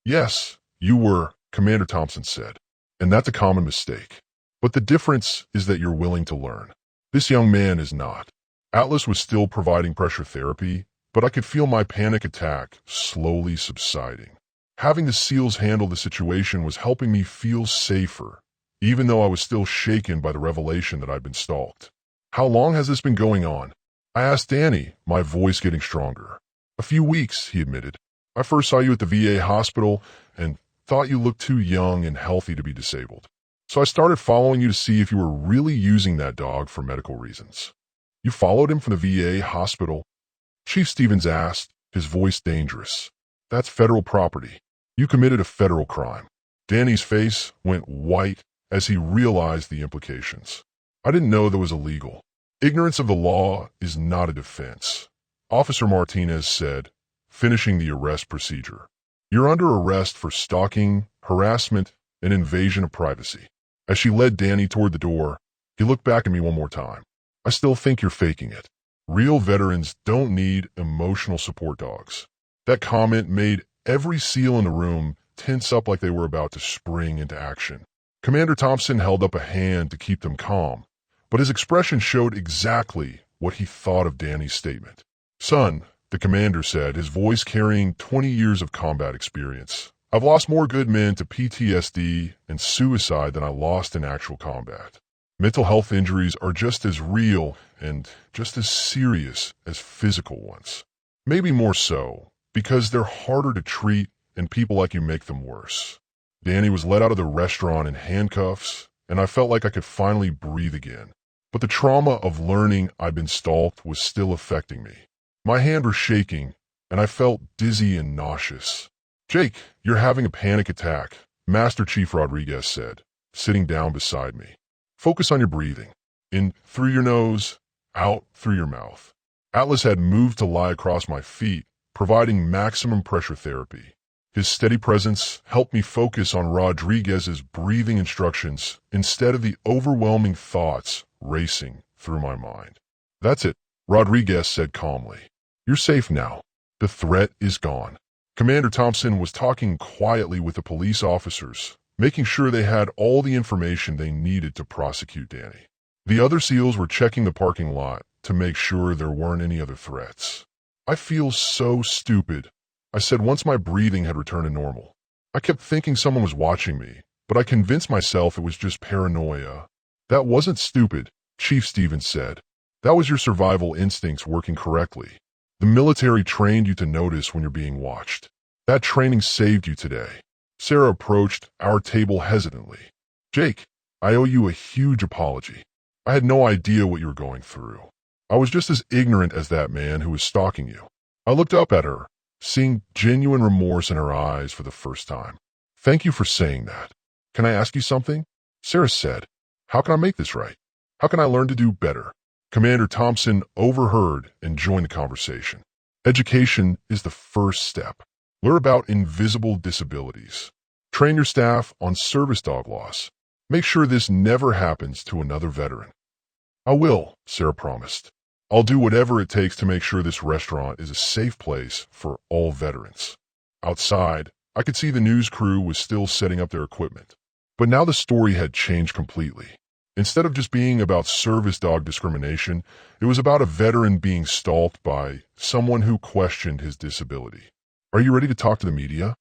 "Yes, you were," Commander Thompson said, "and that's a common mistake. But the difference is that you're willing to learn. This young man is not." Atlas was still providing pressure therapy, but I could feel my panic attack slowly subsiding. Having the SEALs handle the situation was helping me feel safer, even though I was still shaken by the revelation that I'd been stalked. "How long has this been going on?" I asked Danny, my voice getting stronger. "A few weeks," he admitted. "I first saw you at the VA hospital and thought you looked too young and healthy to be disabled. So I started following you to see if you were really using that dog for medical reasons." "You followed him from the VA hospital?" Chief Stevens asked, his voice dangerous. "That's federal property. You committed a federal crime." Danny's face went white as he realized the implications. "I didn't know that was illegal. Ignorance of the law is not a defense," Officer Martinez said, finishing the arrest procedure. "You're under arrest for stalking, harassment, and invasion of privacy." As she led Danny toward the door, he looked back at me one more time. "I still think you're faking it. Real veterans don't need emotional support dogs." That comment made every SEAL in the room tense up like they were about to spring into action. Commander Thompson held up a hand to keep them calm, but his expression showed exactly what he thought of Danny's statement. "Son," the commander said, his voice carrying 20 years of combat experience, I've lost more good men to PTSD and suicide than I lost in actual combat. Mental health injuries are just as real and just as serious as physical ones. Maybe more so, because they're harder to treat and people like you make them worse. Danny was let out of the restaurant in handcuffs, and I felt like I could finally breathe again. But the trauma of learning I'd been stalked was still affecting me. My hands were shaking, and I felt dizzy and nauseous. "Jake, you're having a panic attack," Master Chief Rodriguez said, sitting down beside me. "Focus on your breathing. In through your nose, out through your mouth." Atlas had moved to lie across my feet, providing maximum pressure therapy. His steady presence helped me focus on Rodriguez's breathing instructions instead of the overwhelming thoughts racing through my mind. "That's it," Rodriguez said calmly. "You're safe now. The threat is gone." Commander Thompson was talking quietly with the police officers, making sure they had all the information they needed to prosecute Danny. The other SEALs were checking the parking lot to make sure there weren't any other threats. "I feel so stupid," I said once my breathing had returned to normal. "I kept thinking someone was watching me, but I convinced myself it was just paranoia." "That wasn't stupid," Chief Stevens said. "That was your survival instincts working correctly. The military trained you to notice when you're being watched. That training saved you today." Sarah approached our table hesitantly. "Jake, I owe you a huge apology. I had no idea what you were going through. I was just as ignorant as that man who was stalking you." I looked up at her, seeing genuine remorse in her eyes for the first time. "Thank you for saying that. Can I ask you something?" Sarah said. "How can I make this right? How can I learn to do better?" Commander Thompson overheard and joined the conversation. "Education is the first step. Learn about invisible disabilities. Train your staff on service dog loss. Make sure this never happens to another veteran." "I will," Sarah promised. "I'll do whatever it takes to make sure this restaurant is a safe place for all veterans." Outside, I could see the news crew was still setting up their equipment. But now the story had changed completely. Instead of just being about service dog discrimination, it was about a veteran being stalked by someone who questioned his disability. "Are you ready to talk to the media?"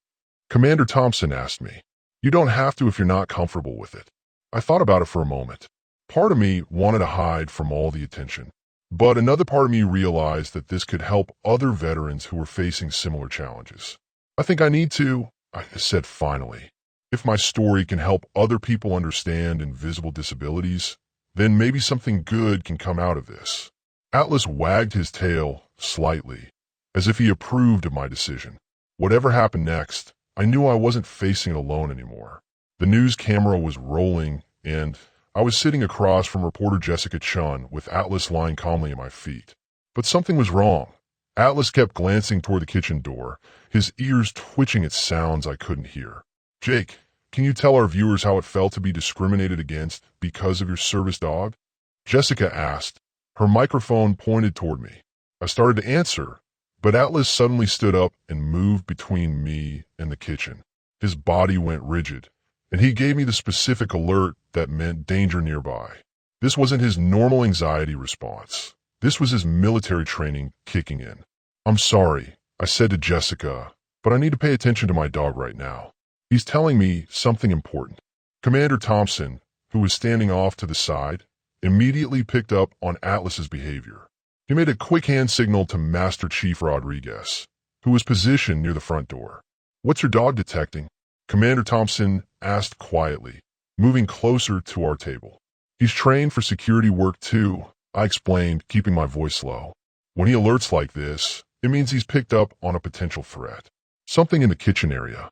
Commander Thompson asked me. "You don't have to if you're not comfortable with it." I thought about it for a moment. Part of me wanted to hide from all the attention, but another part of me realized that this could help other veterans who were facing similar challenges. "I think I need to," I said finally. "If my story can help other people understand invisible disabilities, then maybe something good can come out of this." Atlas wagged his tail slightly, as if he approved of my decision. Whatever happened next, I knew I wasn't facing it alone anymore. The news camera was rolling, and I was sitting across from reporter Jessica Chun with Atlas lying calmly at my feet. But something was wrong. Atlas kept glancing toward the kitchen door, his ears twitching at sounds I couldn't hear. "Jake, can you tell our viewers how it felt to be discriminated against because of your service dog?" Jessica asked, her microphone pointed toward me. I started to answer, but Atlas suddenly stood up and moved between me and the kitchen. His body went rigid, and he gave me the specific alert that meant danger nearby. This wasn't his normal anxiety response. This was his military training kicking in. "I'm sorry," I said to Jessica, "but I need to pay attention to my dog right now. He's telling me something important." Commander Thompson, who was standing off to the side, immediately picked up on Atlas's behavior. He made a quick hand signal to Master Chief Rodriguez, who was positioned near the front door. "What's your dog detecting?" Commander Thompson asked quietly, moving closer to our table. "He's trained for security work too," I explained, keeping my voice low. "When he alerts like this, it means he's picked up on a potential threat. Something in the kitchen area."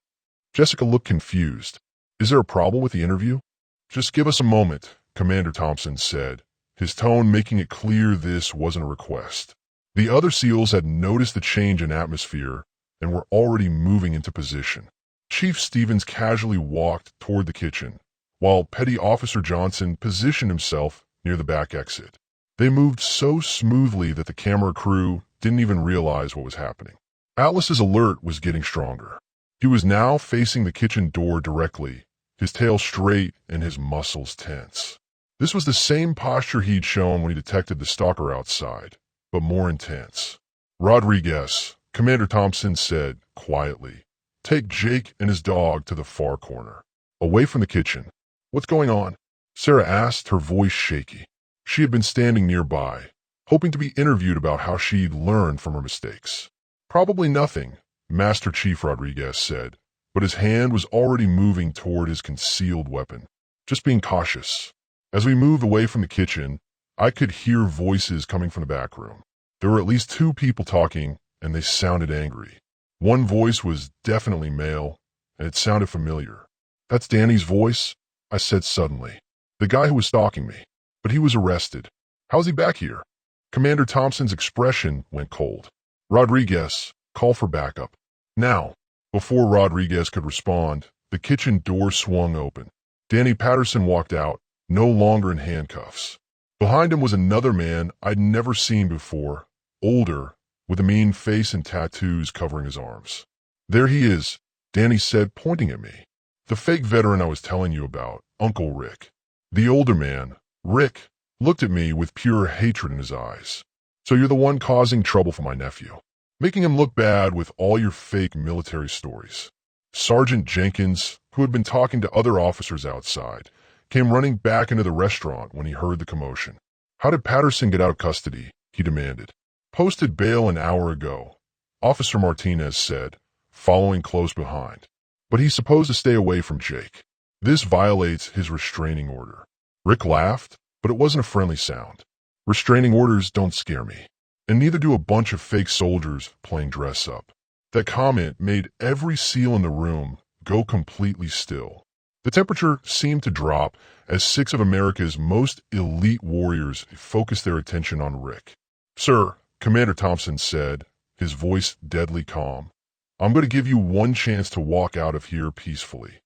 Jessica looked confused. "Is there a problem with the interview?" "Just give us a moment," Commander Thompson said, his tone making it clear this wasn't a request. The other SEALs had noticed the change in atmosphere and were already moving into position. Chief Stevens casually walked toward the kitchen, while Petty Officer Johnson positioned himself near the back exit. They moved so smoothly that the camera crew didn't even realize what was happening. Atlas's alert was getting stronger. He was now facing the kitchen door directly, his tail straight and his muscles tense. This was the same posture he'd shown when he detected the stalker outside, but more intense. "Rodriguez," Commander Thompson said quietly, Take Jake and his dog to the far corner, away from the kitchen. What's going on? Sarah asked, her voice shaky. She had been standing nearby, hoping to be interviewed about how she'd learned from her mistakes. Probably nothing, Master Chief Rodriguez said, but his hand was already moving toward his concealed weapon. Just being cautious. As we moved away from the kitchen, I could hear voices coming from the back room. There were at least 2 people talking, and they sounded angry. One voice was definitely male, and it sounded familiar. That's Danny's voice, I said suddenly. The guy who was stalking me. But he was arrested. How's he back here? Commander Thompson's expression went cold. Rodriguez, call for backup. Now. Before Rodriguez could respond, the kitchen door swung open. Danny Patterson walked out, no longer in handcuffs. Behind him was another man I'd never seen before, older, with a mean face and tattoos covering his arms. There he is, Danny said, pointing at me. The fake veteran I was telling you about, Uncle Rick. The older man, Rick, looked at me with pure hatred in his eyes. So you're the one causing trouble for my nephew, making him look bad with all your fake military stories. Sergeant Jenkins, who had been talking to other officers outside, came running back into the restaurant when he heard the commotion. How did Patterson get out of custody? He demanded. Posted bail an hour ago, Officer Martinez said, following close behind. But he's supposed to stay away from Jake. This violates his restraining order. Rick laughed, but it wasn't a friendly sound. Restraining orders don't scare me, and neither do a bunch of fake soldiers playing dress-up. That comment made every SEAL in the room go completely still. The temperature seemed to drop as 6 of America's most elite warriors focused their attention on Rick. Sir, Commander Thompson said, his voice deadly calm, I'm going to give you one chance to walk out of here peacefully.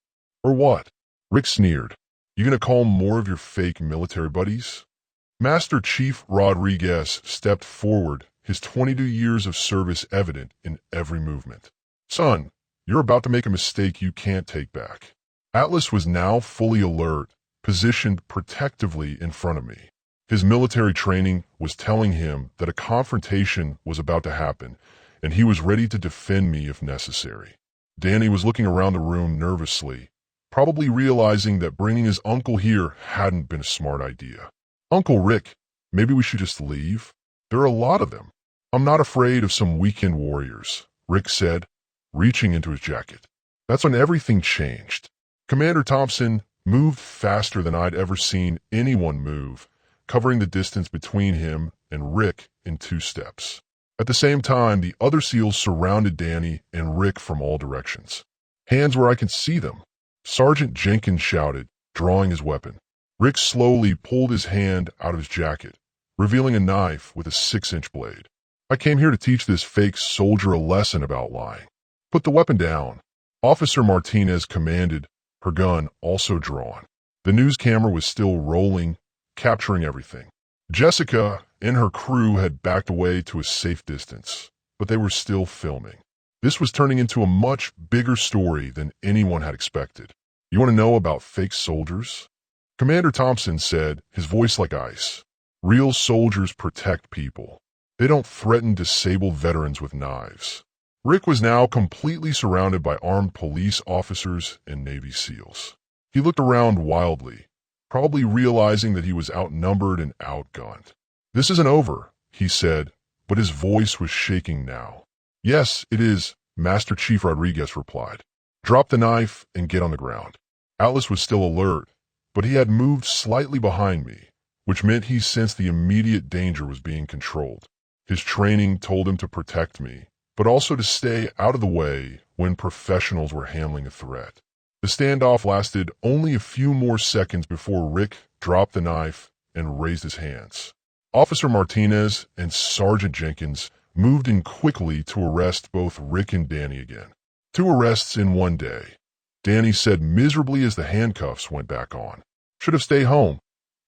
Or what? Rick sneered. You going to call more of your fake military buddies? Master Chief Rodriguez stepped forward, his 22 years of service evident in every movement. Son, you're about to make a mistake you can't take back. Atlas was now fully alert, positioned protectively in front of me. His military training was telling him that a confrontation was about to happen, and he was ready to defend me if necessary. Danny was looking around the room nervously, probably realizing that bringing his uncle here hadn't been a smart idea. Uncle Rick, maybe we should just leave? There are a lot of them. I'm not afraid of some weekend warriors, Rick said, reaching into his jacket. That's when everything changed. Commander Thompson moved faster than I'd ever seen anyone move, covering the distance between him and Rick in 2 steps. At the same time, the other SEALs surrounded Danny and Rick from all directions. Hands where I could see them. Sergeant Jenkins shouted, drawing his weapon. Rick slowly pulled his hand out of his jacket, revealing a knife with a 6-inch blade. I came here to teach this fake soldier a lesson about lying. Put the weapon down. Officer Martinez commanded, her gun also drawn. The news camera was still rolling, capturing everything. Jessica and her crew had backed away to a safe distance, but they were still filming. This was turning into a much bigger story than anyone had expected. You want to know about fake soldiers? Commander Thompson said, his voice like ice. Real soldiers protect people. They don't threaten disabled veterans with knives. Rick was now completely surrounded by armed police officers and Navy SEALs. He looked around wildly, probably realizing that he was outnumbered and outgunned. This isn't over, he said, but his voice was shaking now. Yes, it is, Master Chief Rodriguez replied. Drop the knife and get on the ground. Atlas was still alert, but he had moved slightly behind me, which meant he sensed the immediate danger was being controlled. His training told him to protect me, but also to stay out of the way when professionals were handling a threat. The standoff lasted only a few more seconds before Rick dropped the knife and raised his hands. Officer Martinez and Sergeant Jenkins moved in quickly to arrest both Rick and Danny again. 2 arrests in one day. Danny said miserably as the handcuffs went back on. Should have stayed home,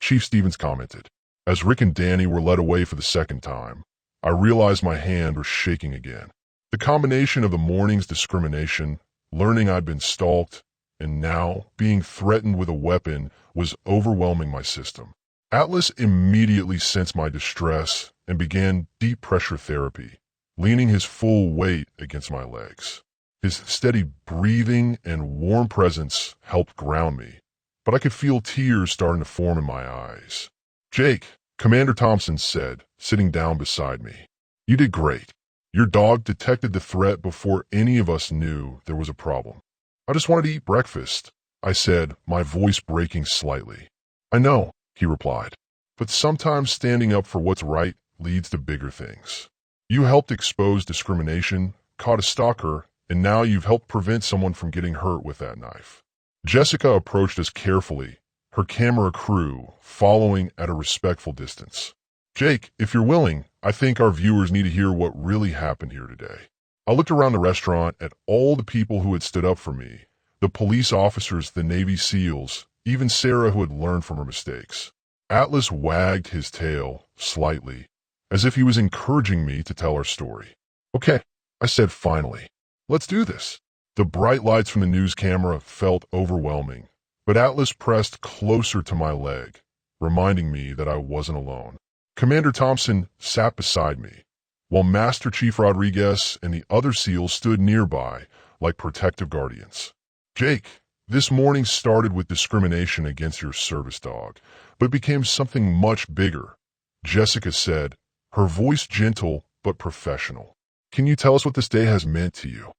Chief Stevens commented. As Rick and Danny were led away for the second time, I realized my hand was shaking again. The combination of the morning's discrimination, learning I'd been stalked, and now being threatened with a weapon was overwhelming my system. Atlas immediately sensed my distress and began deep pressure therapy, leaning his full weight against my legs. His steady breathing and warm presence helped ground me, but I could feel tears starting to form in my eyes. "Jake," Commander Thompson said, sitting down beside me. "You did great. Your dog detected the threat before any of us knew there was a problem." "I just wanted to eat breakfast," I said, my voice breaking slightly. "I know," he replied, "but sometimes standing up for what's right leads to bigger things. You helped expose discrimination, caught a stalker, and now you've helped prevent someone from getting hurt with that knife." Jessica approached us carefully, her camera crew following at a respectful distance. "Jake, if you're willing, I think our viewers need to hear what really happened here today." I looked around the restaurant at all the people who had stood up for me, the police officers, the Navy SEALs, even Sarah who had learned from her mistakes. Atlas wagged his tail slightly, as if he was encouraging me to tell our story. "Okay," I said finally. "Let's do this." The bright lights from the news camera felt overwhelming, but Atlas pressed closer to my leg, reminding me that I wasn't alone. Commander Thompson sat beside me, while Master Chief Rodriguez and the other SEALs stood nearby like protective guardians. "Jake, this morning started with discrimination against your service dog, but became something much bigger," Jessica said, her voice gentle but professional. "Can you tell us what this day has meant to you?"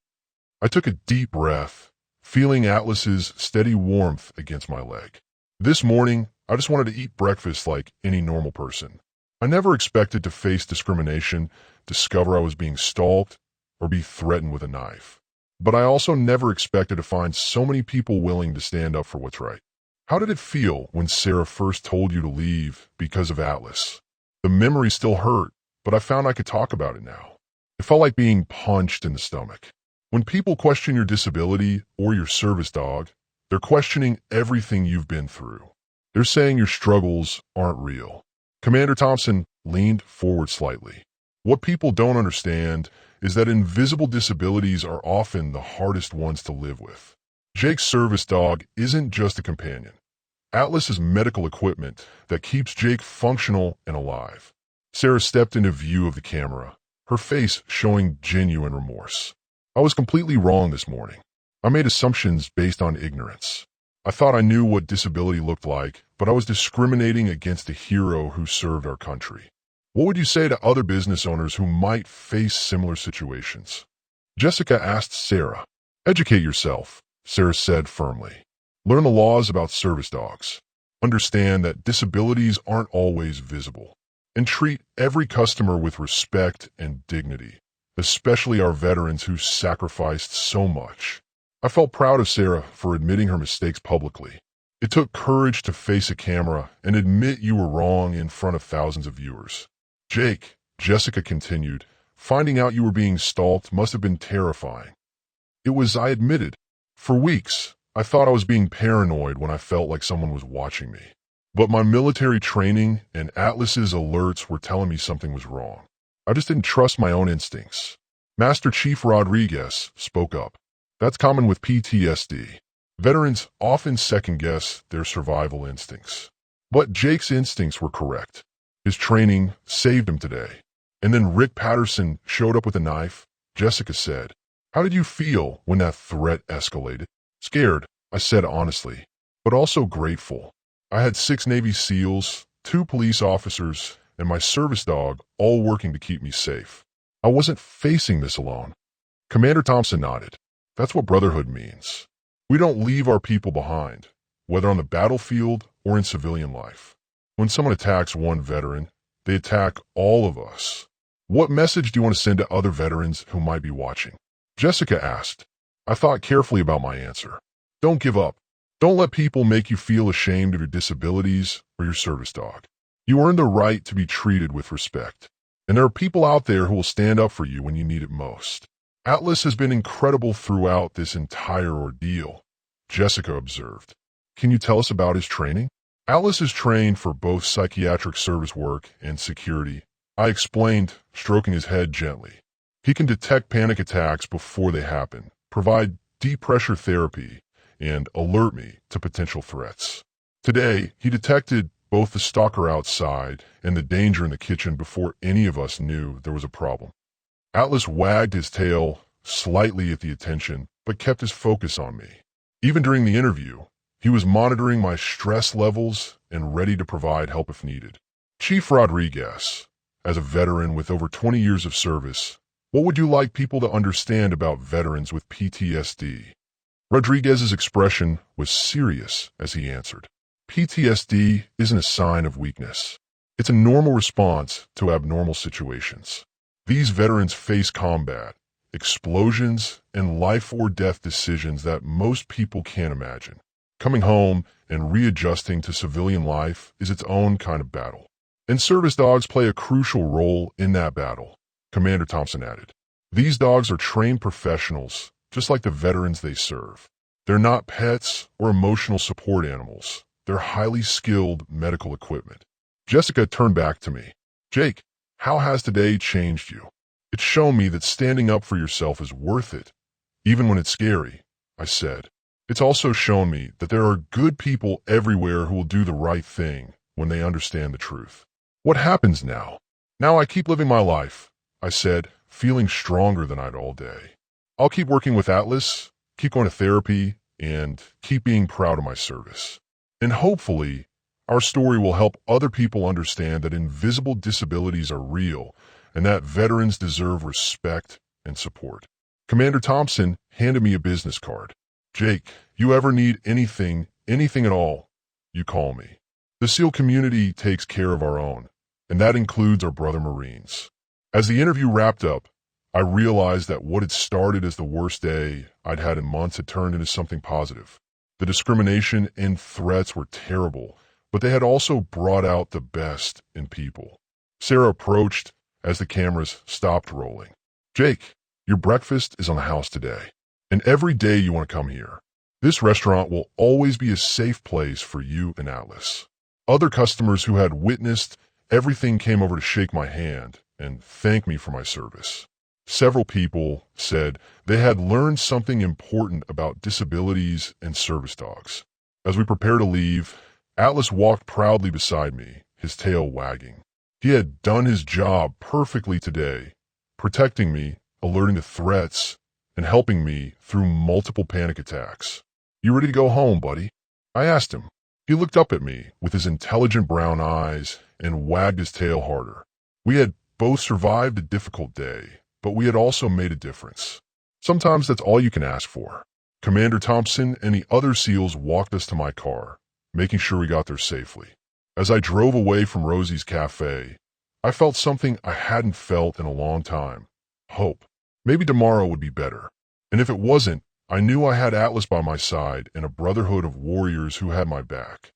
I took a deep breath, feeling Atlas's steady warmth against my leg. "This morning, I just wanted to eat breakfast like any normal person. I never expected to face discrimination, discover I was being stalked, or be threatened with a knife. But I also never expected to find so many people willing to stand up for what's right." "How did it feel when Sarah first told you to leave because of Atlas?" The memory still hurt, but I found I could talk about it now. It felt like being punched in the stomach. When people question your disability or your service dog, they're questioning everything you've been through. They're saying your struggles aren't real. Commander Thompson leaned forward slightly. "What people don't understand is that invisible disabilities are often the hardest ones to live with. Jake's service dog isn't just a companion. Atlas is medical equipment that keeps Jake functional and alive." Sarah stepped into view of the camera, her face showing genuine remorse. "I was completely wrong this morning. I made assumptions based on ignorance. I thought I knew what disability looked like, but I was discriminating against a hero who served our country. What would you say to other business owners who might face similar situations?" Jessica asked Sarah. "Educate yourself," Sarah said firmly. "Learn the laws about service dogs. Understand that disabilities aren't always visible. And treat every customer with respect and dignity, especially our veterans who sacrificed so much." I felt proud of Sarah for admitting her mistakes publicly. It took courage to face a camera and admit you were wrong in front of thousands of viewers. "Jake," Jessica continued, "finding out you were being stalked must have been terrifying." "It was," I admitted. "For weeks, I thought I was being paranoid when I felt like someone was watching me. But my military training and Atlas's alerts were telling me something was wrong. I just didn't trust my own instincts." Master Chief Rodriguez spoke up. "That's common with PTSD. Veterans often second-guess their survival instincts. But Jake's instincts were correct. His training saved him today." And then Rick Patterson showed up with a knife, Jessica said. "How did you feel when that threat escalated?" "Scared," I said honestly, "but also grateful. I had 6 Navy SEALs, 2 police officers, and my service dog all working to keep me safe. I wasn't facing this alone." Commander Thompson nodded. "That's what brotherhood means. We don't leave our people behind, whether on the battlefield or in civilian life. When someone attacks one veteran, they attack all of us." "What message do you want to send to other veterans who might be watching?" Jessica asked. I thought carefully about my answer. Don't give up. Don't let people make you feel ashamed of your disabilities or your service dog. You earn the right to be treated with respect. And there are people out there who will stand up for you when you need it most. Atlas has been incredible throughout this entire ordeal, Jessica observed. Can you tell us about his training? Atlas is trained for both psychiatric service work and security, I explained, stroking his head gently. He can detect panic attacks before they happen, provide deep pressure therapy, and alert me to potential threats. Today, he detected both the stalker outside and the danger in the kitchen before any of us knew there was a problem. Atlas wagged his tail slightly at the attention, but kept his focus on me. Even during the interview, he was monitoring my stress levels and ready to provide help if needed. Chief Rodriguez, as a veteran with over 20 years of service, what would you like people to understand about veterans with PTSD? Rodriguez's expression was serious as he answered. PTSD isn't a sign of weakness. It's a normal response to abnormal situations. These veterans face combat, explosions, and life-or-death decisions that most people can't imagine. Coming home and readjusting to civilian life is its own kind of battle. And service dogs play a crucial role in that battle, Commander Thompson added. These dogs are trained professionals, just like the veterans they serve. They're not pets or emotional support animals. They're highly skilled medical equipment. Jessica turned back to me. Jake, how has today changed you? It's shown me that standing up for yourself is worth it, even when it's scary, I said. It's also shown me that there are good people everywhere who will do the right thing when they understand the truth. What happens now? Now I keep living my life, I said, feeling stronger than I'd all day. I'll keep working with Atlas, keep going to therapy, and keep being proud of my service. And hopefully, our story will help other people understand that invisible disabilities are real and that veterans deserve respect and support. Commander Thompson handed me a business card. Jake, you ever need anything at all, you call me. The SEAL community takes care of our own, and that includes our brother Marines. As the interview wrapped up, I realized that what had started as the worst day I'd had in months had turned into something positive. The discrimination and threats were terrible, but they had also brought out the best in people. Sarah approached as the cameras stopped rolling. Jake, your breakfast is on the house today, and every day you want to come here. This restaurant will always be a safe place for you and Atlas. Other customers who had witnessed everything came over to shake my hand and thank me for my service. Several people said they had learned something important about disabilities and service dogs. As we prepared to leave, Atlas walked proudly beside me, his tail wagging. He had done his job perfectly today, protecting me, alerting to threats, and helping me through multiple panic attacks. You ready to go home, buddy? I asked him. He looked up at me with his intelligent brown eyes and wagged his tail harder. We had both survived a difficult day, but we had also made a difference. Sometimes that's all you can ask for. Commander Thompson and the other SEALs walked us to my car, making sure we got there safely. As I drove away from Rosie's Cafe, I felt something I hadn't felt in a long time. Hope. Maybe tomorrow would be better. And if it wasn't, I knew I had Atlas by my side and a brotherhood of warriors who had my back.